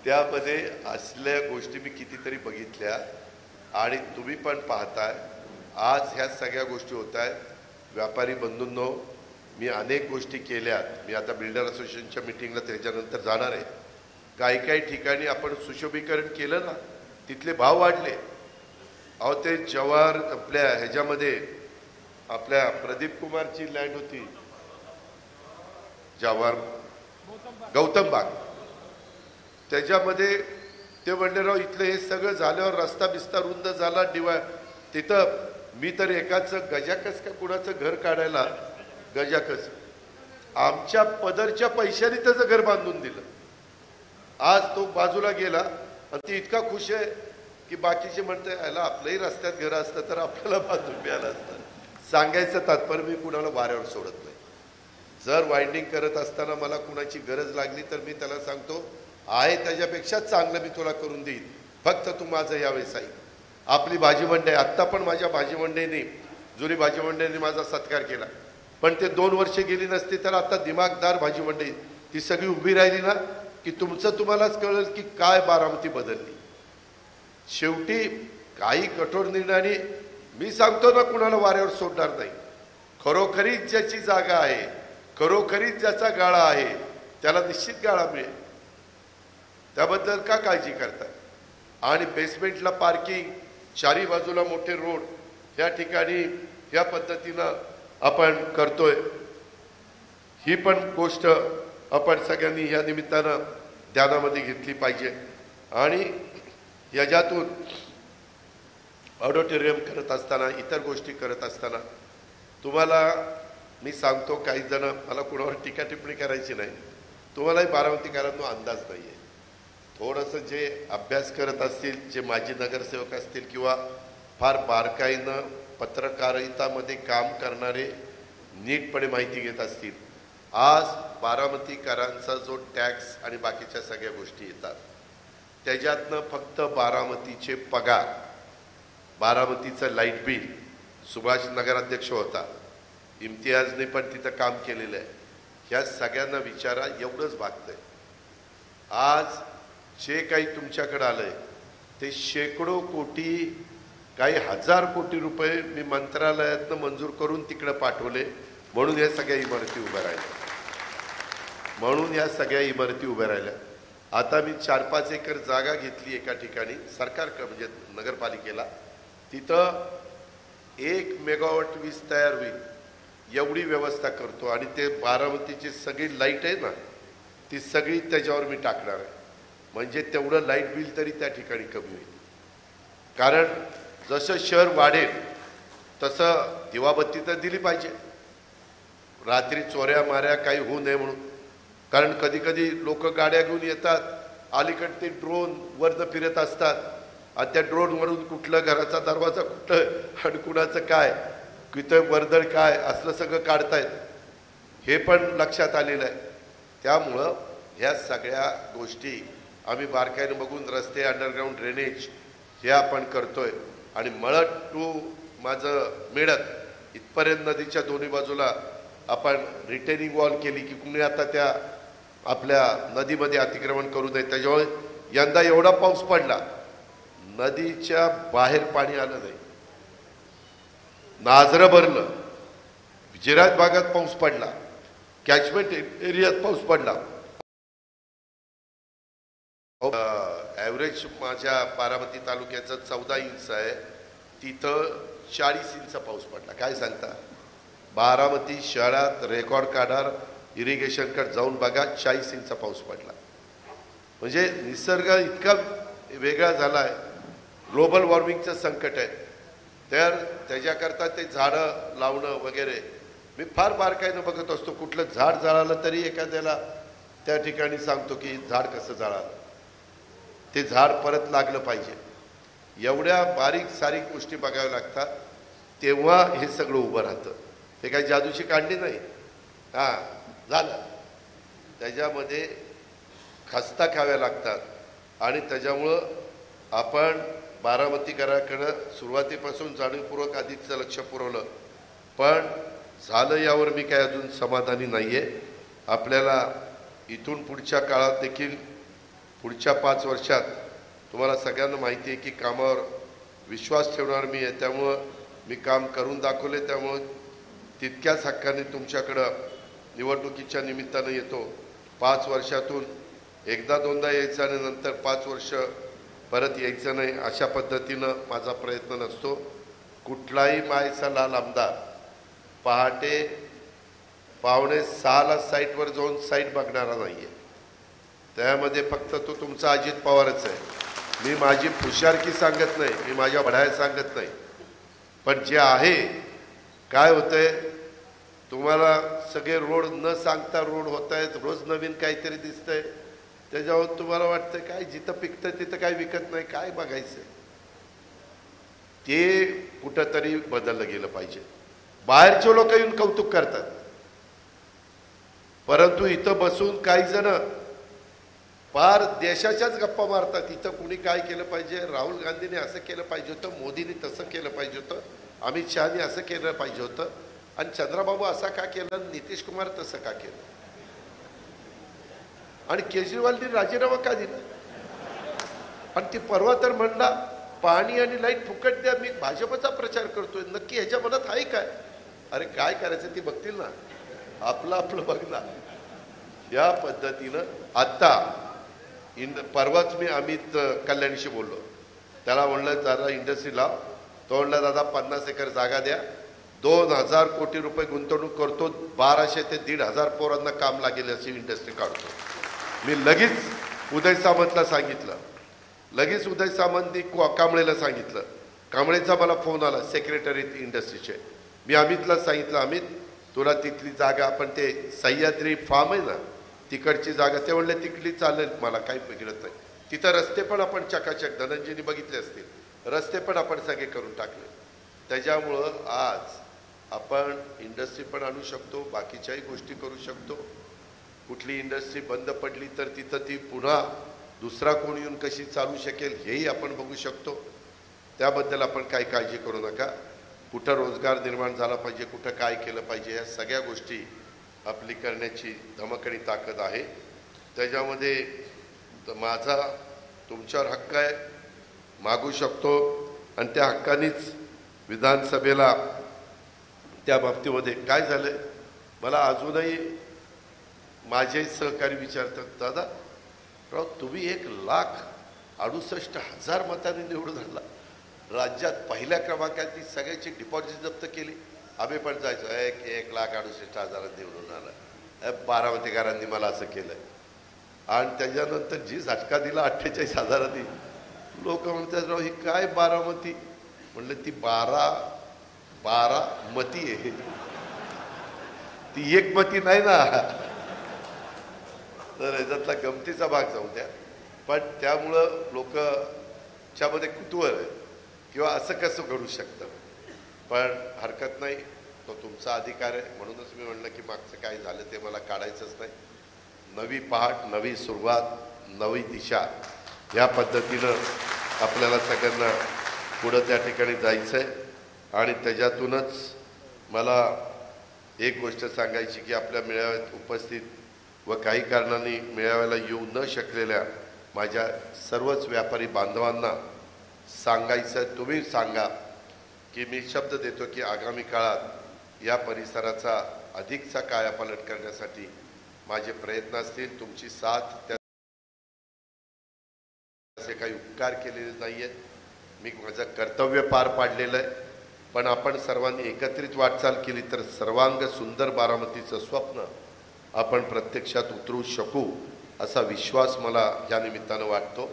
[SPEAKER 1] त्यामध्ये असल्या गोष्टी मी कितीतरी बघितल्या आणि तुम्ही पण पाहताय. आज ह्या सगळ्या गोष्टी होत आहेत. व्यापारी बंधूंनो, मी अनेक गोष्टी केल्यात. मी आता बिल्डर असोसिएशनच्या मिटिंगला त्याच्यानंतर जाणार आहे. काही काही ठिकाणी आपण सुशोभीकरण केलं ना, तिथले भाव वाढले. अहो ते जवाहर आपल्या ह्याच्यामध्ये आपल्या प्रदीप कुमारची लँड होती जवाहर गौतम बाग, त्याच्यामध्ये ते म्हणले राव इथलं हे सगळं झाल्यावर रस्ता बिस्ता रुंद झाला तिथं मी तर एकाचं गजाकस का कुणाचं घर काढायला गजाकस आमच्या पदरच्या पैशाने त्याचं घर बांधून दिलं. आज तो बाजूला गेला आणि ती इतका खुश आहे की बाकीचे म्हणते याला आपलंही रस्त्यात घर असतं तर आपल्याला बांधून मिळालं असतं. सांगायचं तात्पर्य मी कुणाला वाऱ्यावर सोडत नाही. जर वाइंडिंग करत असताना मला कुणाची गरज लागली तर मी त्याला सांगतो आहे त्याच्यापेक्षा चांगलं मी तुला करून देईन, फक्त तू माझं यावेळेस ऐक. आपली भाजी मंडई, आत्ता पण माझ्या भाजी मंडईने, जुनी भाजी मंडईने माझा सत्कार केला, पण ते 2 वर्षे गेली नसती तर आता दिमागदार भाजी मंडई ती सगळी उभी राहिली ना की तुम्हालाच कळेल की काय बारामती बदलली. शेवटी काही कठोर निर्णयाने मी सांगतो ना कुणाला वाऱ्यावर सोडणार नाही. खरोखरीच ज्याची जागा आहे, खरोखरीच ज्याचा गाळा आहे त्याला निश्चित गाळा मिळेल. त्याबद्दल का काळजी करताय? आणि बेसमेंटला पार्किंग, चारी बाजूला मोठे रोड, या ठिकाणी या पद्धतीनं आपण करतोय. ही पण गोष्ट आपण सगळ्यांनी या निमित्तानं ध्यानामध्ये घेतली पाहिजे. आणि याच्यातून ऑडिटोरियम करत असताना, इतर गोष्टी करत असताना तुम्हाला मी सांगतो, काही जण मला कुणावर टीका टिप्पणी करायची नाही, तुम्हालाही बारामतीकरांना अंदाज नाही आहे. थोडंसं जे अभ्यास करत असतील, जे माजी नगरसेवक असतील किंवा फार बारकाईनं पत्रकारितामध्ये काम करणारे नीटपणे माहिती घेत असतील, आज बारामतीकरांचा जो टॅक्स आणि बाकीच्या सगळ्या गोष्टी येतात त्याच्यातनं फक्त बारामतीचे पगार, बारामतीचं लाईट बिल, सुभाष नगराध्यक्ष होता, इम्तियाजने पण तिथं काम केलेलं आहे, ह्या सगळ्यांना विचारा, एवढंच भागतंय. आज जे काही तुमच्याकडे आलंय ते शेकडो कोटी, काही 1000 कोटी रुपये मी मंत्रालयातनं मंजूर करून तिकडे पाठवले, म्हणून या सगळ्या इमारती उभ्या राहिल्या. म्हणून या सगळ्या इमारती उभ्या राहिल्या. आता मी 4-5 एकर जागा घेतली एका ठिकाणी सरकार म्हणजे नगरपालिकेला, तिथं 1 मेगावॉट वीज तयार होईल एवढी व्यवस्था करतो. आणि ते बारामतीची सगळी लाईट आहे ना ती सगळी त्याच्यावर मी टाकणार आहे. म्हणजे तेवढं लाईट बिल तरी त्या ठिकाणी कमी होईल. कारण जसं शहर वाढेल तसं दिवाबत्ती तर दिली पाहिजे, रात्री चोऱ्या माऱ्या काही होऊ नये म्हणून. कारण कधी कधी लोक गाड्या घेऊन येतात, अलीकडे ते ड्रोन वरनं फिरत असतात आणि त्या ड्रोनवरून कुठलं घराचा दरवाजा कुठं आणि कुणाचं काय, किती वर्दळ काय असलं सगळं काढतायत, हे पण लक्षात आलेलं आहे. त्यामुळं ह्या सगळ्या गोष्टी आम्ही बारकाईनं बघून रस्ते, अंडरग्राऊंड ड्रेनेज हे आपण करतोय. आणि मळट टू माझं मिळत इथपर्यंत नदीच्या दोन्ही बाजूला आपण रिटेनिंग वॉल केली की कुणी आता त्या आपल्या नदीमध्ये अतिक्रमण करू नये. त्याच्यामुळे यंदा एवढा पाऊस पडला, नदीच्या बाहेर पाणी आलं नाही, नाझरं भरलं, जिरायत भागात पाऊस पडला, कॅचमेंट एरियात पाऊस पडला. ॲव्हरेज माझ्या बारामती तालुक्याचं 14 इंच आहे, तिथं 40 इंच पाऊस पडला. काय सांगता? बारामती शहरात रेकॉर्ड काढणार, इरिगेशनकडे जाऊन बघा, 40 इंच पाऊस पडला. म्हणजे निसर्ग इतका वेगळा झाला आहे, ग्लोबल वॉर्मिंगचं संकट आहे. तर त्याच्याकरता ते झाडं लावणं वगैरे मी फार बारकाईनं बघत असतो. कुठलं झाड जळालं तरी एखाद्याला त्या ठिकाणी सांगतो की झाड कसं जळालं, ते झाड परत लागलं पाहिजे. एवढ्या बारीक सारीक गोष्टी बघाव्या लागतात, तेव्हा हे सगळं उभं राहतं. हे काही जादूची काढली नाही. हां, झालं. त्याच्यामध्ये खस्ता खाव्या लागतात आणि त्याच्यामुळं आपण बारामतीकरांकडं सुरुवातीपासून जाणीवपूर्वक अधिकचं लक्ष पुरवलं, पण झालं यावर मी काय अजून समाधानी नाही आहे. आपल्याला इथून पुढच्या काळात देखील, पुढच्या 5 वर्षात तुम्हाला सगळ्यांना माहिती आहे की कामावर विश्वास ठेवणार मी आहे. त्यामुळं मी काम करून दाखवले. त्यामुळं तितक्याच हक्काने तुमच्याकडं निवडणुकीच्या निमित्तानं येतो. 5 वर्षातून एकदा दोनदा यायचं आणि नंतर 5 वर्ष परत यायचं नाही, अशा पद्धतीनं माझा प्रयत्न नसतो. कुठलाही मायचा लाल आमदार पहाटे 5:45ला साईटवर जाऊन साईट बघणारा नाही आहे. त्यामध्ये फक्त तो तुमचा अजित पवारच आहे. मी माझी हुशारकी सांगत नाही, मी माझ्या बढाया सांगत नाही. पण जे आहे, काय होतंय, तुम्हाला सगळे रोड न सांगता रोड होत आहेत, रोज नवीन काहीतरी दिसतंय. त्याच्यावर तुम्हाला वाटतं काय जिथं पिकतं तिथं काय विकत नाही, काय बघायचं. ते कुठंतरी बदललं गेलं पाहिजे. बाहेरचे लोक येऊन कौतुक करतात, परंतु इथं बसून काही जण पार देशाच्याच गप्पा मारतात. इथं कुणी काय केलं पाहिजे, राहुल गांधीने असं केलं पाहिजे होतं, मोदीने तसं केलं पाहिजे होतं, अमित शहाने असं केलं पाहिजे होतं, आणि चंद्रबाबू असा का केलं, नितीश कुमार तसं का केलं, आणि केजरीवालने राजीनामा का दिला. आणि ती परवा तर म्हणला पाणी आणि लाईट फुकट द्या, मी भाजपचा प्रचार करतोय. नक्की ह्याच्या मनात आहे काय? अरे काय करायचं ती बघतील ना, आपलं आपलं बघणार. या पद्धतीनं आत्ता परवाच मी अमित कल्याणीशी बोललो. त्याला म्हणलं दादा इंडस्ट्री लाव. तो म्हणला दादा 50 एकर जागा द्या, 2000 कोटी रुपये गुंतवणूक करतो, 1200 ते 1500 पोरांना काम लागेल अशी इंडस्ट्री काढतो. मी लगेच उदय सामंतला सांगितलं, लगेच उदय सामंतनी कांबळेला सांगितलं. कांबळेचा मला फोन आला, सेक्रेटरी इंडस्ट्रीचे. मी अमितला सांगितलं, अमित तुला तिथली जागा, आपण ते सह्याद्री फार्म आहे ना तिकडची जागा, ते म्हणले तिकडली चालेल, मला काही बिघडत नाही. तिथं रस्ते पण आपण चकाचक, धनंजयनी बघितले असतील, रस्ते पण आपण सगळे करून टाकले. त्याच्यामुळं आज आपण इंडस्ट्री पण आणू शकतो, बाकीच्याही गोष्टी करू शकतो. कुठली इंडस्ट्री बंद पडली तर तिथं ती पुन्हा दुसरा कोण येऊन कशी चालू शकेल हेही आपण बघू शकतो. त्याबद्दल आपण काही काळजी करू नका. कुठं रोजगार निर्माण झाला पाहिजे, कुठं काय केलं पाहिजे, ह्या सगळ्या गोष्टी आपली करण्याची धमक आणि ताकद आहे. त्याच्यामध्ये माझा तुमच्यावर हक्क आहे, मागू शकतो, आणि त्या हक्कानेच विधानसभेला त्या बाबतीमध्ये काय झालं, मला अजूनही माझे सहकारी विचारतात, दादा राव तुम्ही 1,68,000 मतांनी निवडून आला, राज्यात पहिल्या क्रमांकाची सगळ्याची डिपॉझिट जप्त केली. आम्ही पण जायचो, 1,68,000 निवडून आला, बारामतीकरांनी मला असं केलं. आणि त्याच्यानंतर जी झटका दिला 48,000. लोक म्हणतात राव ही काय बारामती, म्हणलं ती 12 मती आहे, ती एक मती नाही ना. तर याच्यातला गमतीचा भाग जाऊ द्या. पण त्यामुळं लोकच्यामध्ये कुतूहल आहे किंवा असं कसं घडू शकतं, पण हरकत नाही, तो तुमचा अधिकार आहे. म्हणूनच मी म्हणलं की मागचं काय झालं ते मला काढायचंच नाही. नवी पहाट, नवी सुरुवात, नवी दिशा, या पद्धतीनं आपल्याला सगळ्यांना पुढं त्या ठिकाणी जायचं आहे. आणि त्याच्यातूनच मला एक गोष्ट सांगायची की आपल्या मेळाव्यात उपस्थित व काही कारणांनी मेळाव्याला येऊ न शकलेल्या माझ्या सर्वच व्यापारी बांधवांना सांगायचं, तुम्ही सांगा की मी शब्द देतो की आगामी काळात या परिसराचा अधिकचा कायापालट करण्यासाठी माझे प्रयत्न असतील. तुमची साथ त्याचे काही स्वीकार केलेले नाही आहेत. मी माझं कर्तव्य पार पाडलेलं आहे, पण आपण सर्वांनी एकत्रित वाटचाल केली तर सर्वांग सुंदर बारामतीचं स्वप्न आपण प्रत्यक्षात उतरू शकू असा विश्वास मला या निमित्तानं वाटतो.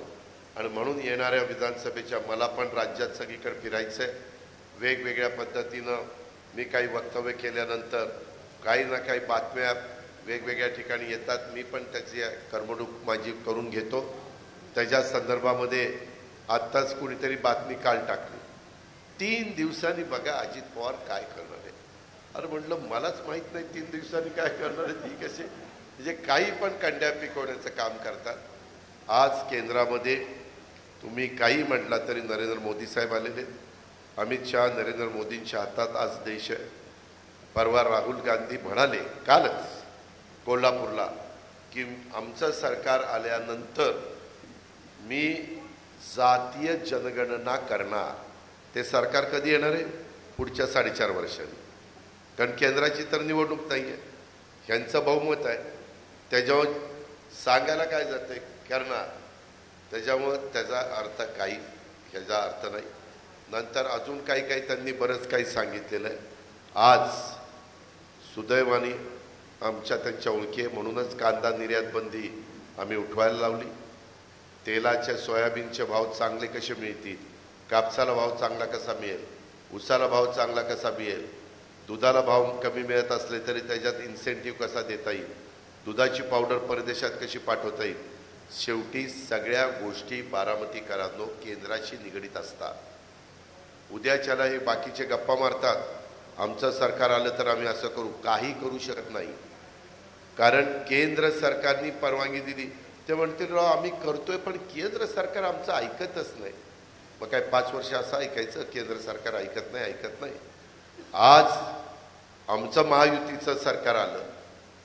[SPEAKER 1] आणि म्हणून येणाऱ्या विधानसभेच्या मला पण राज्यात सगळीकडे फिरायचं आहे. वेगवेगळ्या पद्धतीनं मी काही वक्तव्य केल्यानंतर काही ना काही बातम्या वेगवेगळ्या ठिकाणी येतात. मी पण त्याची करमणूक माझी करून घेतो. त्याच्या संदर्भामध्ये आत्ताच कुणीतरी बातमी काल टाकली, 3 दिवसांनी बघा अजित पवार काय करणार आहे. अरे म्हटलं मलाच माहीत नाही 3 दिवसांनी काय करणार आहे. ती कसे म्हणजे काही पण कंड्या पिकवण्याचं काम करतात. आज केंद्रामध्ये तुम्ही काही म्हटला तरी नरेंद्र मोदी साहेब आलेले, अमित शहा नरेंद्र मोदींच्या हातात आज देश आहे. परवा राहुल गांधी म्हणाले कालच कोल्हापूरला की आमचं सरकार आल्यानंतर मी जातीय जनगणना करणार. ते सरकार कधी येणार आहे? पुढच्या 4.5 वर्षांनी. कारण केंद्राची तर निवडणूक नाही आहे, ह्यांचं बहुमत आहे. त्याच्यावर सांगायला काय जाते करणार, त्याच्यामुळं त्याचा अर्थ काही ह्याचा अर्थ नाही. नंतर अजून काही त्यांनी बरंच काही सांगितलेलं आहे. आज सुदैवाने आमच्या त्यांच्या ओळखी आहे म्हणूनच कांदा निर्यात बंदी आम्ही उठवायला लावली. तेलाचे सोयाबीनचे भाव चांगले कसे मिळतील, कापसाला भाव चांगला कसा मिळेल, ऊसाला भाव चांगला कसा मिळेल, दुधाला भाव कमी मिळत असले तरी त्याच्यात इन्सेंटिव्ह कसा देता येईल, दुधाची पावडर परदेशात कशी पाठवता येईल. शेवटी सगळ्या गोष्टी बारामतीकरांनो केंद्राशी निगडीत असतात. उद्याच्याला हे बाकीचे गप्पा मारतात, आमचं सरकार आलं तर आम्ही असं करू. काही करू शकत नाही, कारण केंद्र सरकारने परवानगी दिली. ते म्हणतील राव आम्ही करतोय पण केंद्र सरकार आमचं ऐकतच नाही. मग काय 5 वर्ष असं ऐकायचं केंद्र सरकार ऐकत नाही. आज आमचं महायुतीचं सरकार आलं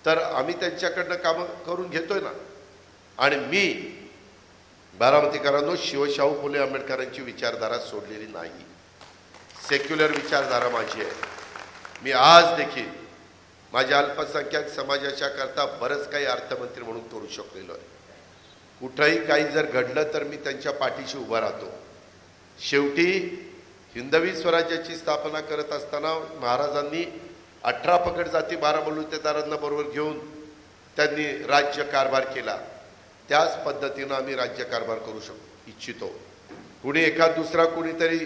[SPEAKER 1] तर आम्ही त्यांच्याकडनं कामं करून घेतोय ना. आणि मी बारामतीकरांनो शिवशाहू फुले आंबेडकरांची विचारधारा सोडलेली नाही. सेक्युलर विचारधारा माझी आहे. मी आज देखील माझ्या अल्पसंख्याक समाजाच्या करता बरंच काही अर्थमंत्री म्हणून करू शकलेलो आहे. कुठंही काही जर घडलं तर मी त्यांच्या पाठीशी उभा राहतो. शेवटी हिंदवी स्वराज्याची स्थापना करत असताना महाराजांनी 18 पगड जाती 12 बलुतेदारांना बरोबर घेऊन त्यांनी राज्य कारभार केला. त्याच पद्धतीनं आम्ही राज्य कारभार करू इच्छितो. कुणी एखाद दुसरा कुणीतरी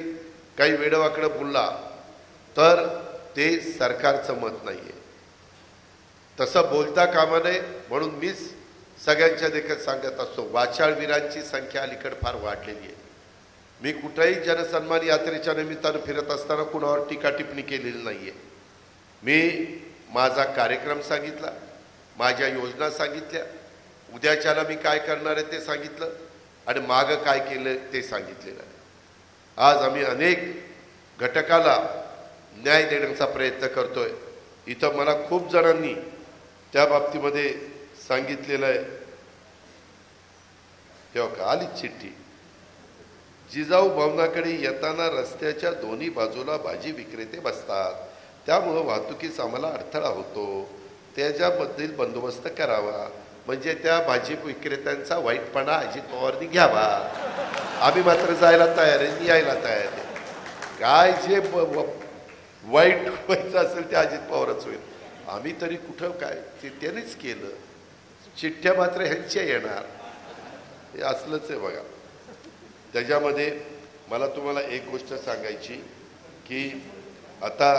[SPEAKER 1] काही वेडवाकडं बोलला तर ते सरकारचं मत नाही आहे. तसं बोलता कामा नये म्हणून मीच सगळ्यांच्या देखत सांगत असतो, वाचाळवीरांची संख्या अलीकडे फार वाढलेली आहे. मी कुठेही जनसन्मान यात्रेच्या निमित्तानं फिरत असताना कुणावर टीका टिप्पणी केलेली नाही आहे. मी माझा कार्यक्रम सांगितला, माझ्या योजना सांगितल्या, उद्याच्याला मी काय करणार आहे ते सांगितलं आणि मागं काय केलं ते सांगितलेलं आहे. आज आम्ही अनेक घटकाला न्याय देण्याचा प्रयत्न करतोय. इथं मला खूप जणांनी त्या बाबतीमध्ये सांगितलेलं आहे. तेव्हा आलीच चिठ्ठी, जिजाऊ भवनाकडे येताना रस्त्याच्या दोन्ही बाजूला भाजी विक्रेते बसतात, त्यामुळं वाहतुकीस आम्हाला अडथळा होतो, त्याच्याबद्दल बंदोबस्त करावा. म्हणजे त्या भाजी विक्रेत्यांचा वाईटपणा अजित पवारनी घ्यावा. आम्ही मात्र जायला तयार आहे, यायला तयार आहे. काय जे वाईट व्हायचं असेल ते अजित पवारच होईल. आम्ही तरी कुठं काय ते त्यांनीच केलं. चिठ्ठ्या मात्र ह्यांच्या येणार, हे असलंच आहे बघा. त्याच्यामध्ये मला तुम्हाला एक गोष्ट सांगायची की आता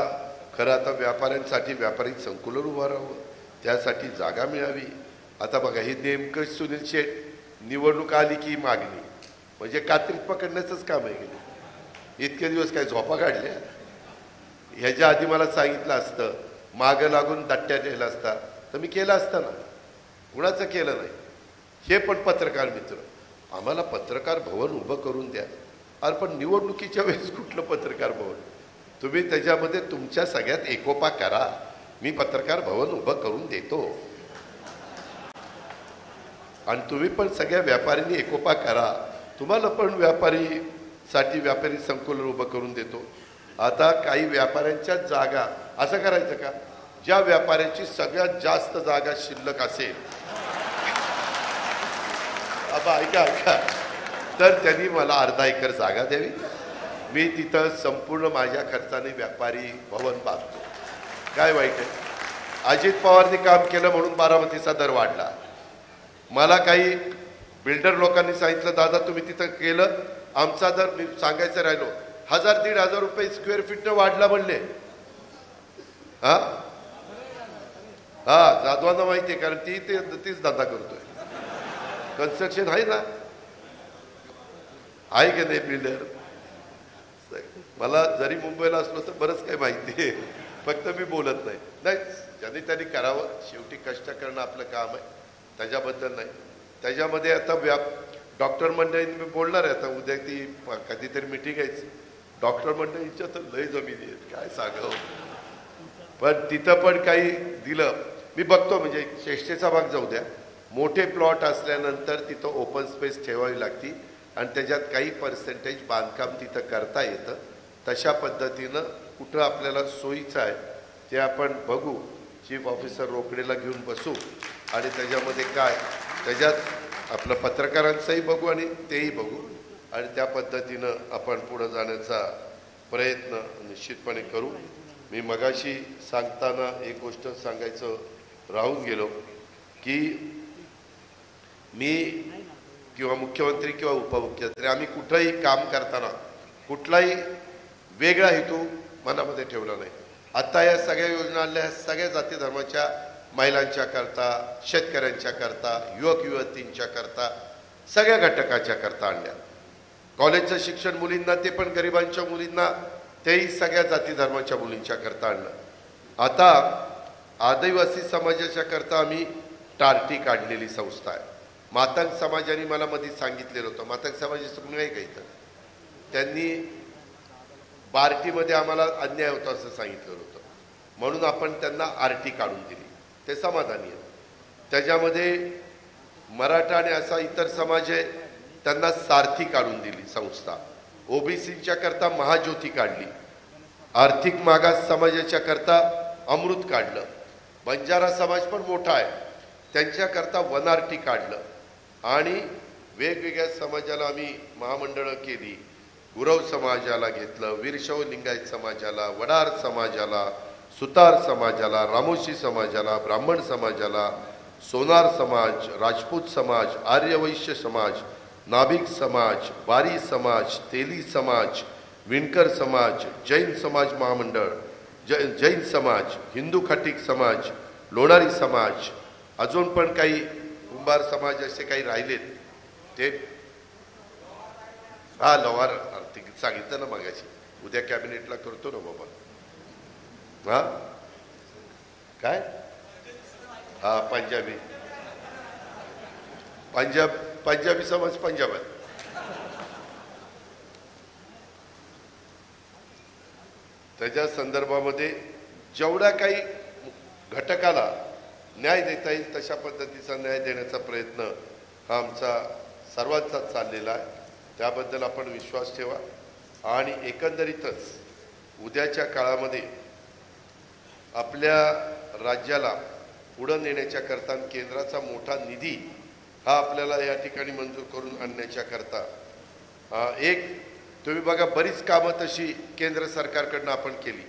[SPEAKER 1] खरं आता व्यापाऱ्यांसाठी व्यापारी संकुलन उभं राहावं, त्यासाठी जागा मिळावी. आता बघा हे नेमकं सुनील शेठ निवडणूक आली की मागणी म्हणजे कात्रीत पकडण्याचंच काम आहे गेले. इतके दिवस काय झोपा काढल्या? ह्याच्या आधी मला सांगितलं असतं, मागं लागून दट्ट्या नेला असता तर मी केलं असतं ना. कुणाचं केलं नाही. हे पण पत्रकार मित्र, आम्हाला पत्रकार भवन उभं करून द्या. अरे पण निवडणुकीच्या वेळेस कुठलं पत्रकार भवन? तुम्ही त्याच्यामध्ये तुमच्या सगळ्यात एकोपा करा. मी पत्रकार भवन उभं करून देतो आणि तुम्ही पण सगळ्या व्यापाऱ्यांनी एकोपा करा. तुम्हाला पण व्यापारीसाठी व्यापारी संकुलन उभं करून देतो. आता काही व्यापाऱ्यांच्या जागा असं करायचं का, ज्या व्यापाऱ्याची सगळ्यात जास्त जागा शिल्लक असेल, आता ऐका तर त्यांनी मला अर्धा एकर जागा द्यावी, मी तिथं संपूर्ण माझ्या खर्चाने व्यापारी भवन बांधतो. काय वाईट आहे? अजित पवारनी काम केलं म्हणून बारामतीचा दर वाढला. मला काही बिल्डर लोकांनी सांगितलं, दादा तुम्ही तिथं केलं, आमचा दर, मी सांगायचं राहिलो, 1000-1500 रुपये स्क्वेअर फीटनं वाढला म्हणले. हा हा जाधवांना माहिती आहे, कारण तीच धंदा करतोय. कन्स्ट्रक्शन आहे ना, आहे की नाही बिल्डर? मला जरी मुंबईला असलो तर बरंच काही माहिती आहे, फक्त मी बोलत नाही. नाही, ज्यांनी त्यांनी करावं, शेवटी कष्ट करणं आपलं काम आहे, त्याच्याबद्दल नाही. त्याच्यामध्ये आता डॉक्टर मंडळींनी मी बोलणार आहे, आता उद्या ती कधीतरी मिटिंग आहे, डॉक्टर मंडळींच्या तर लय जमिनी आहेत, काय सांगावं. पण तिथं पण काही दिलं मी बघतो, म्हणजे चेष्टेचा भाग जाऊ द्या, मोठे प्लॉट असल्यानंतर तिथं ओपन स्पेस ठेवावी लागती आणि त्याच्यात काही पर्सेंटेज बांधकाम तिथं करता येतं. तशा पद्धतीनं कुठं आपल्याला सोयीचं आहे ते आपण बघू. चीफ ऑफिसर रोकडेला घेऊन बसू आणि त्याच्यामध्ये काय, त्याच्यात आपलं पत्रकारांचंही बघू आणि तेही बघू आणि त्या पद्धतीनं आपण पुढं जाण्याचा प्रयत्न निश्चितपणे करू. मी मगाशी सांगताना एक गोष्ट सांगायचं राहून गेलो की मी किंवा मुख्यमंत्री किंवा उपमुख्यमंत्री आम्ही कुठंही काम करताना कुठलाही वेगळा हेतू मनामध्ये ठेवला नाही. आता या सगळ्या योजना आणल्या, सगळ्या जाती धर्माच्या महिलांच्या करता, शेतकऱ्यांच्या करता, युवक युवतींच्या करता, सगळ्या घटकाच्या करता आणल्या. कॉलेजचं शिक्षण मुलींना, ते पण गरिबांच्या मुलींना, तेही सगळ्या जाती धर्माच्या मुलींच्या करता आणलं. आता आदिवासी समाजाच्या करता आम्ही टार्टी काढलेली संस्था आहे. मातंग समाजाने मला मध्ये सांगितलेलं होतं, मातंग समाजाचं कोणी आहे का इथं, त्यांनी बार्टीमध्ये आम्हाला अन्याय होता असं सांगितलेलं होतं, म्हणून आपण त्यांना आरटी काढून दिली, ते समाधानी आहे. त्याच्यामध्ये मराठा आणि असा इतर समाज आहे त्यांना सारथी काढून दिली संस्था. ओबीसीच्या करता महाज्योती काढली. आर्थिक मागास समाजाच्या करता अमृत काढलं. बंजारा समाज पण मोठा आहे, त्यांच्याकरता वनआरटी काढलं आणि वेगवेगळ्या समाजाला आम्ही महामंडळं केली. गुरव समाजाला घेतलं, वीरशैव लिंगायत समाजाला, वडार समाजाला, सुतार समाजाला, रामोशी समाजाला, ब्राह्मण समाजाला, सोनार समाज, राजपूत समाज, आर्यवैश्य समाज, नाभिक समाज, बारी समाज, तेली समाज, विणकर समाज, जैन समाज महामंडळ, जैन समाज, हिंदू खटिक समाज, लोणारी समाज, अजून पण काही कुंभार समाज असे काही राहिलेत ते. हा लवार आर्थिक सांगितलं ना मगाशी, उद्या कॅबिनेटला करतो ना बाबा. हा काय, हा पंजाबी समाज पंजाबात. त्याच्या संदर्भामध्ये जेवढा काही घटकाला न्याय देता येईल तशा पद्धतीचा न्याय देण्याचा प्रयत्न हा आमचा सर्वांचाच चाललेला आहे. त्याबद्दल आपण विश्वास ठेवा आणि एकंदरीतच उद्याच्या काळामध्ये आपल्या राज्याला पुढं नेण्याच्या करता केंद्राचा मोठा निधी हा आपल्याला या ठिकाणी मंजूर करून आणण्याच्या करता एक तुम्ही बघा बरीच कामं तशी केंद्र सरकारकडनं आपण केली.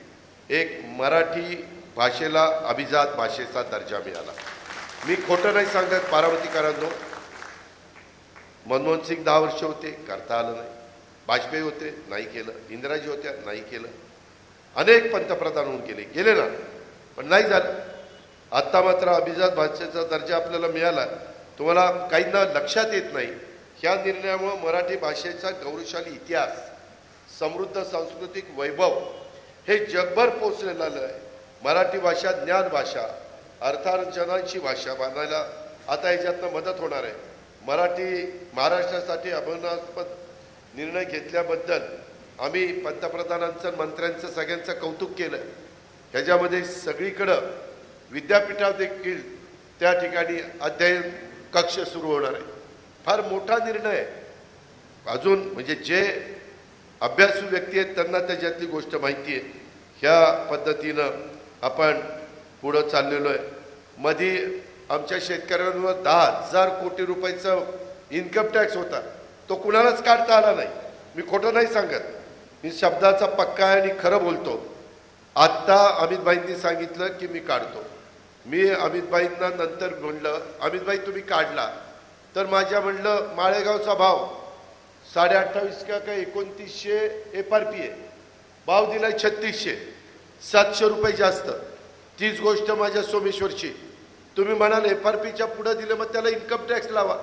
[SPEAKER 1] एक मराठी भाषेला अभिजात भाषेचा दर्जा मिळाला. मी खोटं नाही सांगत बारामतीकरांनो, मनमोहन सिंग 10 वर्ष होते, करता आलं नाही. वाजपेयी होते, नाही केलं. इंदिराजी होत्या, नाही केलं. अनेक पंतप्रधान होऊन गेले ना, पण नाही झालं. आत्ता मात्र अभिजात भाषेचा दर्जा आपल्याला मिळाला. तुम्हाला काहींना लक्षात येत नाही, ह्या निर्णयामुळे मराठी भाषेचा गौरवशाली इतिहास, समृद्ध सांस्कृतिक वैभव हे जगभर पोचलेलं आहे. मराठी भाषा ज्ञान भाषा, अर्थार्जनाची भाषा बनायला आता याच्यातनं मदत होणार आहे. मराठी महाराष्ट्रासाठी अभिमानास्पद निर्णय घेतल्याबद्दल आम्ही पंतप्रधानांचं, मंत्र्यांचं, सगळ्यांचं कौतुक केलं. ह्याच्यामध्ये सगळीकडं विद्यापीठात देखील त्या ठिकाणी अध्ययन कक्ष सुरू होणार आहे. फार मोठा निर्णय आहे. अजून म्हणजे जे अभ्यासू व्यक्ती आहेत त्यांना त्याच्यातली गोष्ट माहिती आहे. ह्या पद्धतीनं आपण पुढं चाललेलो आहे. मध्ये आमच्या शेतकऱ्यांवर 10,000 कोटी रुपयाचं इन्कम टॅक्स होता. तो कुणालाच काढता आला नाही. मी खोटं नाही सांगत, मी शब्दाचा पक्का आहे आणि खरं बोलतो. आत्ता अमितभाईंनी सांगितलं की मी काढतो. मी अमितभाईंना नंतर म्हणलं, अमितभाई तुम्ही काढला तर माझ्या म्हणलं माळेगावचा भाव 28.5 का 2900 FRP आहे, भाव दिलाय 3600, 700 रुपये जास्त. तीच गोष्ट माझ्या सोमेश्वरची. तुम्ही म्हणाल FRPच्या पुढे दिलं मग त्याला इन्कम टॅक्स लावा.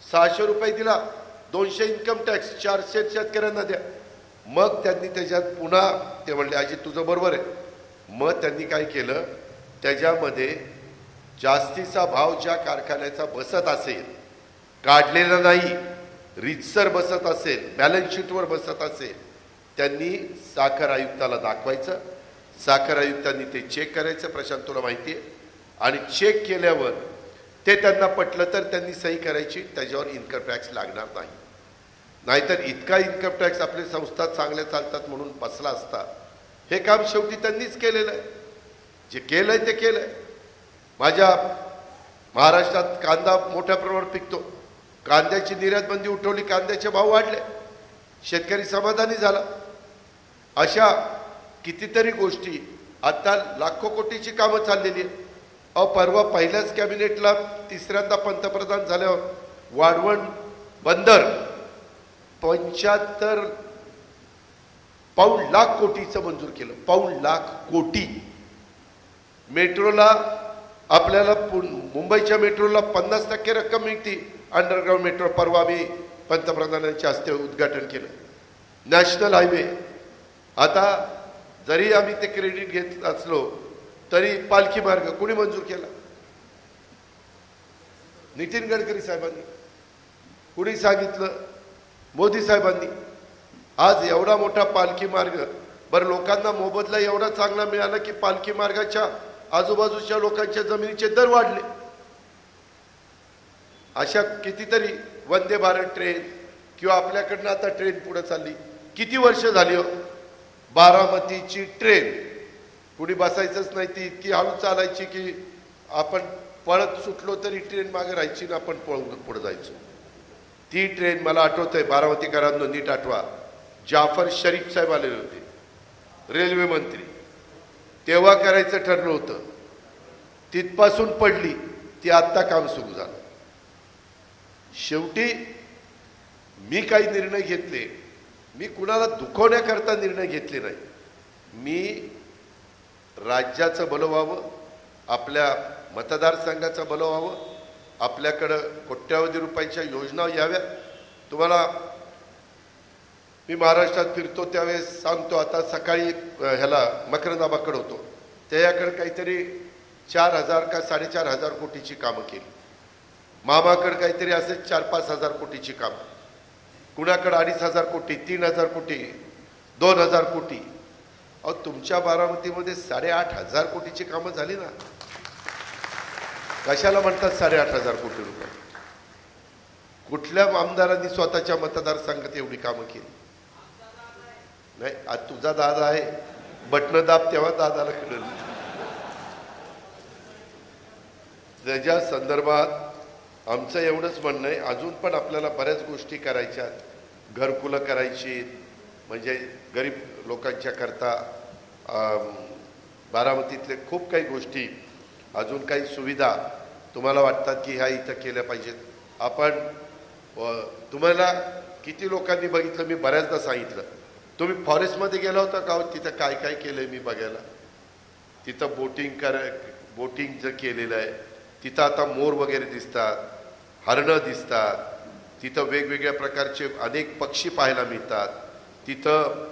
[SPEAKER 1] 600 रुपये दिला, 200 इन्कम टॅक्स, 400 शेतकऱ्यांना द्या. मग त्यांनी त्याच्यात पुन्हा ते म्हणले अजित तुझं बरोबर आहे. मग त्यांनी काय केलं, त्याच्यामध्ये जास्तीचा भाव ज्या कारखान्याचा बसत असेल, काढलेला नाही, रीतसर बसत असेल, बॅलन्स शीटवर बसत असेल, त्यांनी साखर आयुक्ताला दाखवायचं. साखर आयुक्तांनी ते चेक करायचं. प्रशांत तुला माहिती आहे. आणि चेक केल्यावर ते त्यांना पटलं तर त्यांनी सही करायची, त्याच्यावर इन्कम टॅक्स लागणार नाही. नाहीतर इतका इन्कम टॅक्स आपली संस्था चांगल्या चालतात म्हणून बसला असता. हे काम शेवटी त्यांनीच केलेलं आहे. जे केलंय ते केलंय. माझ्या महाराष्ट्रात कांदा मोठ्या प्रमाणात पिकतो. कांद्याची निर्यात बंदी उठवली, कांद्याचे भाव वाढले, शेतकरी समाधानी झाला. अशा कितीतरी गोष्टी. आता लाखो कोटीची कामं चाललेली आहेत. परवा पहिल्याच कॅबिनेटला तिसऱ्यांदा पंतप्रधान झाल्यावर वाढवण बंदर 75 पाऊण लाख कोटीचं मंजूर केलं. पाऊण लाख कोटी. मेट्रोला आपल्याला मुंबईच्या मेट्रोला 50% रक्कम मिळते. अंडरग्राऊंड मेट्रो परवा मी पंतप्रधानांच्या हस्ते उद्घाटन केलं. नॅशनल हायवे आता जरी आम्ही ते क्रेडिट घेत असलो तरी पालखी मार्ग कोणी मंजूर केला? नितीन गडकरी साहेबांनी. कुणी सांगितलं? मोदी साहेबांनी. आज एवढा मोठा पालखी मार्ग. बरं, लोकांना मोबदला एवढा चांगला मिळाला की पालखी मार्गाच्या आजूबाजूच्या लोकांच्या जमिनीचे दर वाढले. अशा कितीतरी वंदे भारत ट्रेन किंवा आपल्याकडनं आता ट्रेन पुढे चालली. किती वर्ष झाली हो? बारामतीची ट्रेन कुणी बसायचंच नाही, ती इतकी हळू चालायची की आपण पळत सुटलो तरी ट्रेन मागे राहायची ना आपण पळून पुढे जायचो. ती ट्रेन मला आठवतंय, बारामतीकरांना नीट आठवा, जाफर शरीफ साहेब आलेले होते, रेल्वे मंत्री. तेव्हा करायचं ठरलं होतं, तिथपासून पडली ती. आत्ता काम सुरू झालं. शेवटी मी काही निर्णय घेतले, मी कुणाला दुखवण्याकरता निर्णय घेतले नाही. मी राज्याचं भलं व्हावं, आपल्या मतदारसंघाचं भलं व्हावं, आपल्याकडं कोट्यावधी रुपयाच्या योजना याव्या. तुम्हाला मी महाराष्ट्रात फिरतो त्यावेळेस सांगतो. आता सकाळी ह्याला मकरंदाबाकडे होतो, त्याच्याकडे काहीतरी 4,000 का 4,500 कोटीची कामं केली. मामाकडे काहीतरी असे 4-5 हजार कोटीची कामं. कुणाकडे 2,500 कोटी, 3,000 कोटी, 2,000 कोटी. अहो, तुमच्या बारामतीमध्ये 8,500 कोटीची कामं झाली ना. कशाला म्हणतात 8,500 कोटी रुपये? कुठल्या आमदारांनी स्वतःच्या मतदारसंघात एवढी कामं केली नाही? आज तुझा दादा आहे, बटणं दाब तेव्हा दादाला कळलं. त्याच्या संदर्भात आमचं एवढंच म्हणणं आहे, अजून पण आपल्याला बऱ्याच गोष्टी करायच्या. घरकुलं करायची, म्हणजे गरीब लोकांच्या करता बारामतीतले खूप काही गोष्टी, अजून काही सुविधा तुम्हाला वाटतात की ह्या इथं केल्या पाहिजेत. आपण तुम्हाला किती लोकांनी बघितलं, मी बऱ्याचदा सांगितलं. तुम्ही फॉरेस्टमध्ये गेला होता का? तिथं काय काय केलं आहे मी बघायला. तिथं बोटिंग जर केलेलं आहे, तिथं आता मोर वगैरे दिसतात, हरणं दिसतात, तिथं वेगवेगळ्या प्रकारचे अनेक पक्षी पाहायला मिळतात. तिथं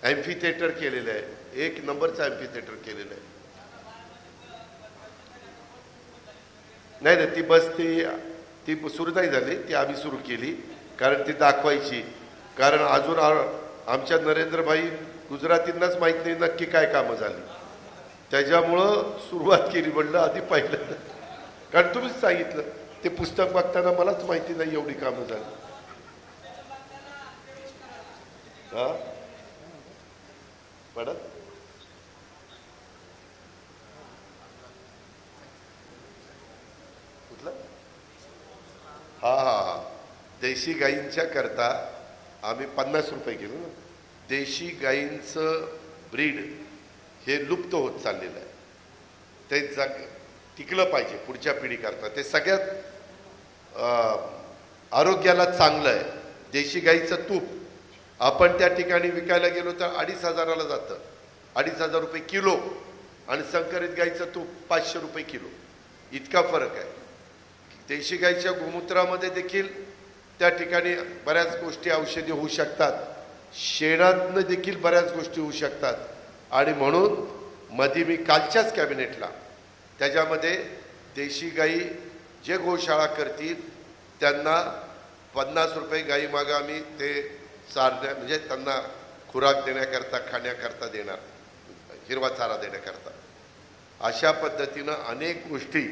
[SPEAKER 1] ॲम्फी थिएटर केलेलं आहे, 1 नंबरचं ॲम्फी थिएटर केलेलं आहे. नाही नाही, ती बस ती सुरू नाही झाली, ती आम्ही सुरू केली कारण ती दाखवायची. कारण अजून आमच्या नरेंद्रभाई गुजरातींनाच माहीत नाही नक्की काय कामं झाली, त्याच्यामुळं सुरुवात केली. म्हणलं आधी पाहिलं, कारण तुम्हीच सांगितलं. ते पुस्तक बघताना मलाच माहिती नाही एवढी कामं झाली. हा पडत कुठलं? हा हा हा देशी गायींच्या करता आम्ही 50 रुपये किलो ना. देशी गायींचं ब्रीड हे लुप्त होत चाललेलं आहे. ते टिकलं पाहिजे पुढच्या पिढीकरता. ते सगळ्यात आरोग्याला चांगलं आहे. देशी गाईचं तूप आपण त्या ठिकाणी विकायला गेलो तर 2,500ला जातं, 2,500 रुपये किलो. आणि संकरित गाईचं तूप 500 रुपये किलो. इतका फरक आहे. देशी गाईच्या गोमूत्रामध्ये देखील त्या ठिकाणी बऱ्याच गोष्टी औषधी होऊ शकतात. शेणातनं देखील बऱ्याच गोष्टी होऊ शकतात. आणि म्हणून मध्ये मी कालच्याच कॅबिनेटला त्याच्यामध्ये देशी गाई जे गोशाळा करतील त्यांना 50 रुपये गाई मागं आम्ही ते चारण्या म्हणजे त्यांना खुराक देण्याकरता खाण्याकरता देणार, हिरवा चारा देण्याकरता. अशा पद्धतीनं अनेक गोष्टी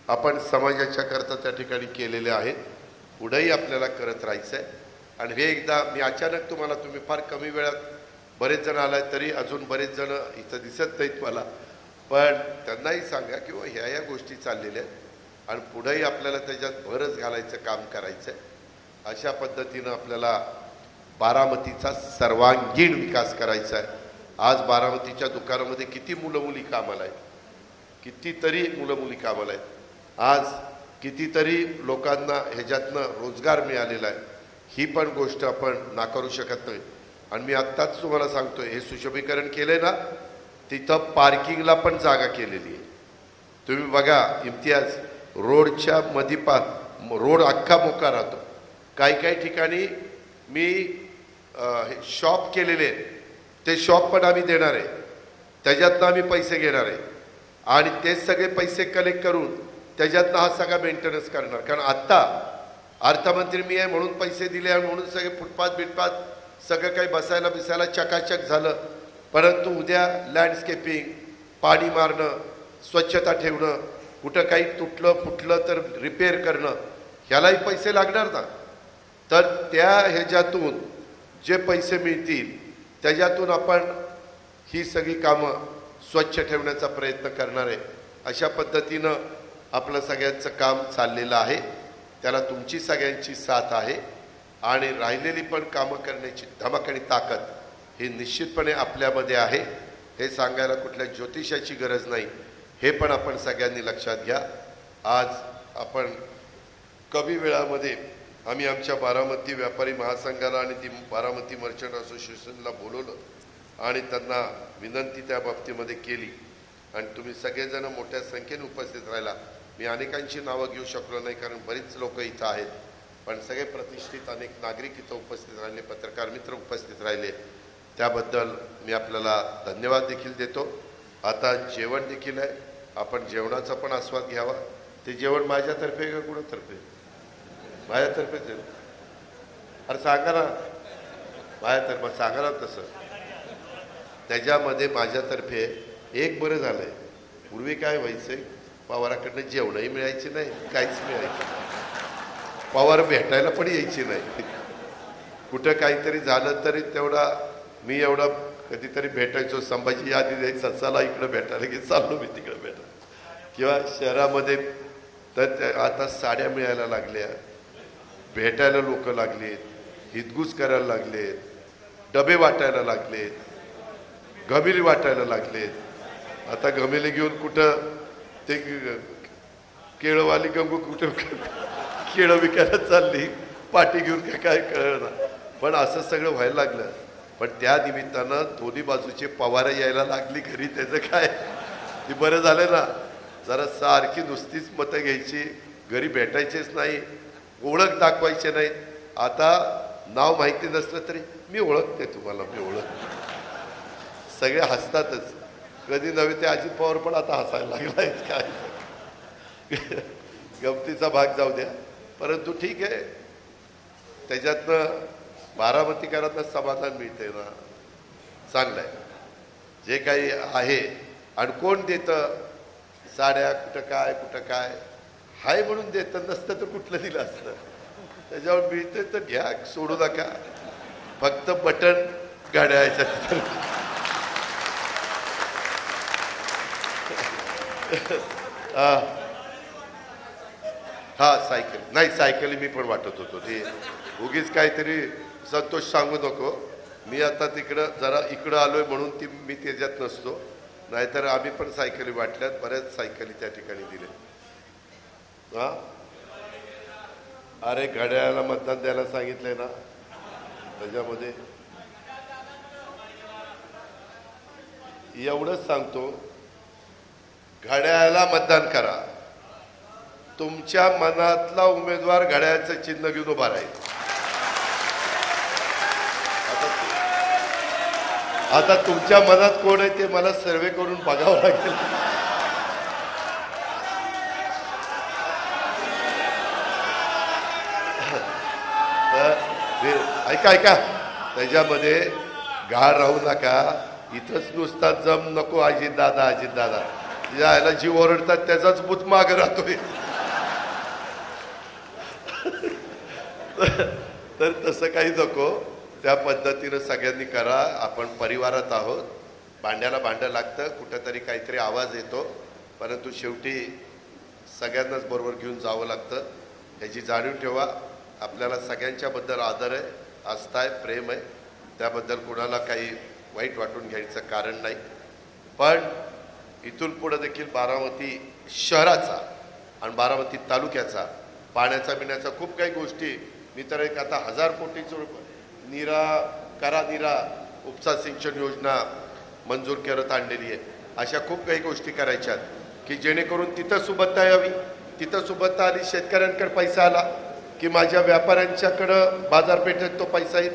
[SPEAKER 1] आपण समाजाच्या करता त्या ठिकाणी केलेल्या आहेत. पुढेही आपल्याला करत राहायचं आहे. आणि हे एकदा मी अचानक तुम्ही फार कमी वेळात बरेच जण आलाय तरी अजून बरेच जण इथं दिसत नाहीत मला, पण त्यांनाही सांगा की ह्या गोष्टी चाललेल्या आहेत आणि पुढेही आपल्याला त्याच्यात भरच घालायचं काम करायचं आहे. अशा पद्धतीनं आपल्याला बारामतीचा सर्वांगीण विकास करायचा आहे. आज बारामतीच्या दुकानामध्ये किती मुलं मुली कामाला आहेत, कितीतरी मुलं मुली कामाला आहेत. आज कितीतरी लोकांना ह्याच्यातनं रोजगार मिळालेला आहे. ही पण गोष्ट आपण नाकारू शकत नाही. आणि मी आत्ताच तुम्हाला सांगतो, हे सुशोभीकरण केलंय ना, तिथं पार्किंगला पण जागा केलेली आहे. तुम्ही बघा, इम्तियाज रोडच्या मध्ये रोड अख्खा मोका राहतो. काही ठिकाणी मी शॉप केलेले आहेत, ते शॉप पण आम्ही देणार आहे, त्याच्यातनं आम्ही पैसे घेणार आहे आणि तेच सगळे पैसे कलेक्ट करून त्याच्यातनं हा सगळा मेंटेनन्स करणार. कारण आत्ता अर्थमंत्री मी आहे म्हणून पैसे दिले आणि म्हणून सगळे फुटपाथ सगळं काही बसायला चकाचक झालं. परंतु उद्या लँडस्केपिंग, पाणी मारणं, स्वच्छता ठेवणं, कुठं काही तुटलं फुटलं तर रिपेअर करणं, ह्यालाही पैसे लागणार ना. तर त्या ह्याच्यातून जे पैसे मिळतील त्याच्यातून आपण ही सगळी कामं स्वच्छ ठेवण्याचा प्रयत्न करणार आहे. अशा पद्धतीनं आपलं सगळ्यांचं काम चाललेलं आहे. त्याला तुमची सगळ्यांची साथ आहे आणि राहिलेली पण कामं करण्याची धमक आणि ताकद ही निश्चितपणे आपल्यामध्ये आहे. हे सांगायला कुठल्या ज्योतिषाची गरज नाही. हे पण आपण सगळ्यांनी लक्षात घ्या. आज आपण कमी वेळामध्ये आम्ही आमच्या बारामती व्यापारी महासंघाला आणि ती बारामती मर्चंट असोसिएशनला बोलवलं आणि त्यांना विनंती त्या बाबतीमध्ये केली आणि तुम्ही सगळेजण मोठ्या संख्येने उपस्थित राहिला. मी अनेकांची नावं घेऊ शकलो नाही कारण बरीच लोक इथं आहेत, पण सगळे प्रतिष्ठित अनेक नागरिक इथं उपस्थित राहिले, पत्रकार मित्र उपस्थित राहिले, त्याबद्दल मी आपल्याला धन्यवाद देखील देतो. आता जेवण देखील आहे, आपण जेवणाचा पण आस्वाद घ्यावा. ते जेवण माझ्यातर्फे का कुणातर्फे? माझ्यातर्फेच आहे. अरे सांगा ना, माझ्यातर्फे सांगा ना. तसं त्याच्यामध्ये माझ्यातर्फे एक बरं झालं आहे. पूर्वी काय व्हायचं, पवाराकडनं जेवणही मिळायचे नाही, काहीच मिळायचं. पवार भेटायला पण यायची नाही. कुठं काहीतरी झालं तरी तेवढा मी एवढा कधीतरी भेटायचो. संभाजी यादी द्यायचा, चला इकडं भेटायला की चाललो मी तिकडं भेटायला. किंवा शहरामध्ये तर आता साड्या मिळायला लागल्या, भेटायला लोक लागलेत, हितगुज करायला लागलेत, डबे वाटायला लागलेत, घमिली वाटायला लागलेत. आता घमिली घेऊन कुठं ते केळंवाली गंगू कुठं केळं विकायला चालली, पाठी घेऊन काय कळलं. पण असं सगळं व्हायला लागलं. पण त्या निमित्तानं दोन्ही बाजूचे पवार यायला लागली घरी. त्याचं काय ते बरं झालं ना. जरा सारखी नुसतीच मतं घ्यायची, घरी भेटायचेच नाही, ओळख दाखवायचे नाहीत. आता नाव माहिती नसलं तरी मी ओळखते तुम्हाला, मी ओळख. सगळे हसतातच. कधी नव्हे ते अजित पवार पण आता हसायला लागलाय. काय गमतीचा भाग जाऊ द्या, परंतु ठीक आहे. त्याच्यातनं बारामतीकरांना समाधान मिळते ना, चांगलं आहे. जे काही आहे आणि कोण देतं साड्या, कुठं काय हाय म्हणून देतं, नसतं तर कुठलं दिलं असतं. त्याच्यावर मिळते तर घ्या, सोडू नका. फक्त बटन गाड्या ह्याच्यात हा सायकल नाही, सायकली मी पण वाटत होतो ते उगीच काहीतरी संतोष सांगू नको. मी आता तिकडं जरा इकडं आलोय म्हणून ती मी त्याच्यात नसतो, नाहीतर आम्ही पण सायकली वाटल्यात, बऱ्याच सायकली त्या ठिकाणी दिल्या. हा अरे घड्याळाला मतदान द्यायला सांगितलंय ना, त्याच्यामध्ये एवढंच सांगतो, घड्याळाला मतदान करा. तुमच्या मनातला उमेदवार घड्याळाचं चिन्ह घेऊन उभा राहील. आता तुमच्या मनात कोण आहे ते मला सर्वे करून बघावं लागेल. तर ऐका, त्याच्यामध्ये गाळ राहू नका. इथंच नुसता जम नको अजितदादा तिच्या आयला जी ओरडतात त्याचाच बुत माग राहतोय. तर तसं काही नको, त्या पद्धतीनं सगळ्यांनी करा. आपण परिवारात आहोत, भांड्याला भांडं लागतं, कुठंतरी काहीतरी आवाज येतो, परंतु शेवटी सगळ्यांनाच बरोबर घेऊन जावं लागतं. ह्याची जाणीव ठेवा. आपल्याला सगळ्यांच्याबद्दल आदर आहे, आस्था आहे, प्रेम आहे, त्याबद्दल कोणाला काही वाईट वाटून घ्यायचं कारण नाही. पण इथून पुढं देखील बारामती शहराचा आणि बारामती तालुक्याचा पाण्याचा बिण्याचा खूप काही गोष्टी, मी तर एक आता 1000 कोटीचं निरा उपसा सिंचन योजना मंजूर करत आणलेली आहे. अशा खूप काही गोष्टी करायच्यात की जेणेकरून तिथं सुबत्ता यावी. तिथं सुबत्ता आली, शेतकऱ्यांकडे पैसा आला की माझ्या व्यापाऱ्यांच्याकडं बाजारपेठेत तो पैसा येईल,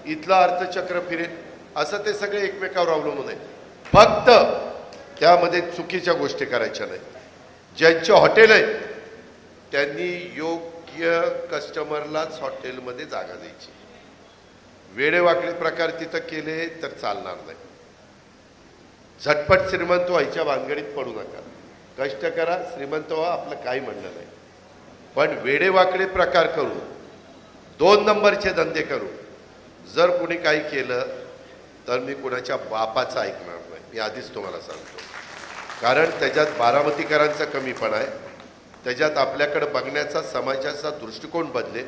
[SPEAKER 1] इथलं अर्थचक्र फिरेल. असं ते सगळे एकमेकावर अवलंबून आहे. फक्त त्यामध्ये चुकीच्या गोष्टी करायच्या नाही. ज्यांचे हॉटेल आहे त्यांनी योग्य कस्टमरलाच हॉटेलमध्ये जागा द्यायची. वेडेवाकडे प्रकार तिथं केले तर चालणार नाही. झटपट श्रीमंत व्हायच्या भानगडीत पडू नका. कष्ट करा, श्रीमंत व्हा, आपलं काही म्हणणं नाही. पण वेडेवाकडे प्रकार करू, 2 नंबरचे धंदे करू जर कोणी काही केलं तर मी कोणाच्या बापाचं ऐकणार नाही. मी आधीच तुम्हाला सांगतो. कारण त्याच्यात बारामतीकरांचा कमीपणा आहे, त्याच्यात आपल्याकडे बघण्याचा समाजाचा दृष्टिकोन बदलेल.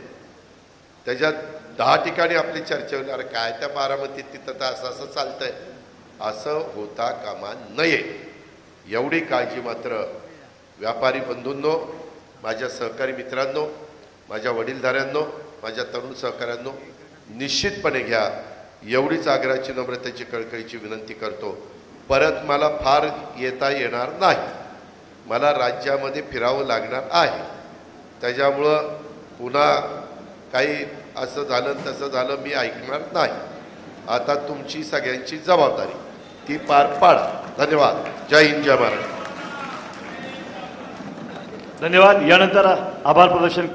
[SPEAKER 1] त्याच्यात 10 ठिकाणी आपली चर्चा होईल, अरे काय त्या बारामतीत तिथं तर असं चालतंय, असं होता कामा नये. एवढी काळजी मात्र व्यापारी बंधूंनो, माझ्या सहकारी मित्रांनो, माझ्या वडीलधाऱ्यांनो, माझ्या तरुण सहकाऱ्यांनो निश्चितपणे घ्या. एवढीच आग्रहाची, नम्रतेची, कळकळीची विनंती करतो. परत मला फार येता येणार नाही, मला राज्यामध्ये फिरावं लागणार आहे. त्याच्यामुळं पुन्हा काही असं झालं तसं झालं मी ऐकणार नाही. आता तुमची सगळ्यांची जबाबदारी ती पार पाडा. धन्यवाद. जय हिंद, जय महाराष्ट्र.
[SPEAKER 2] धन्यवाद. यानंतर आभार प्रदर्शन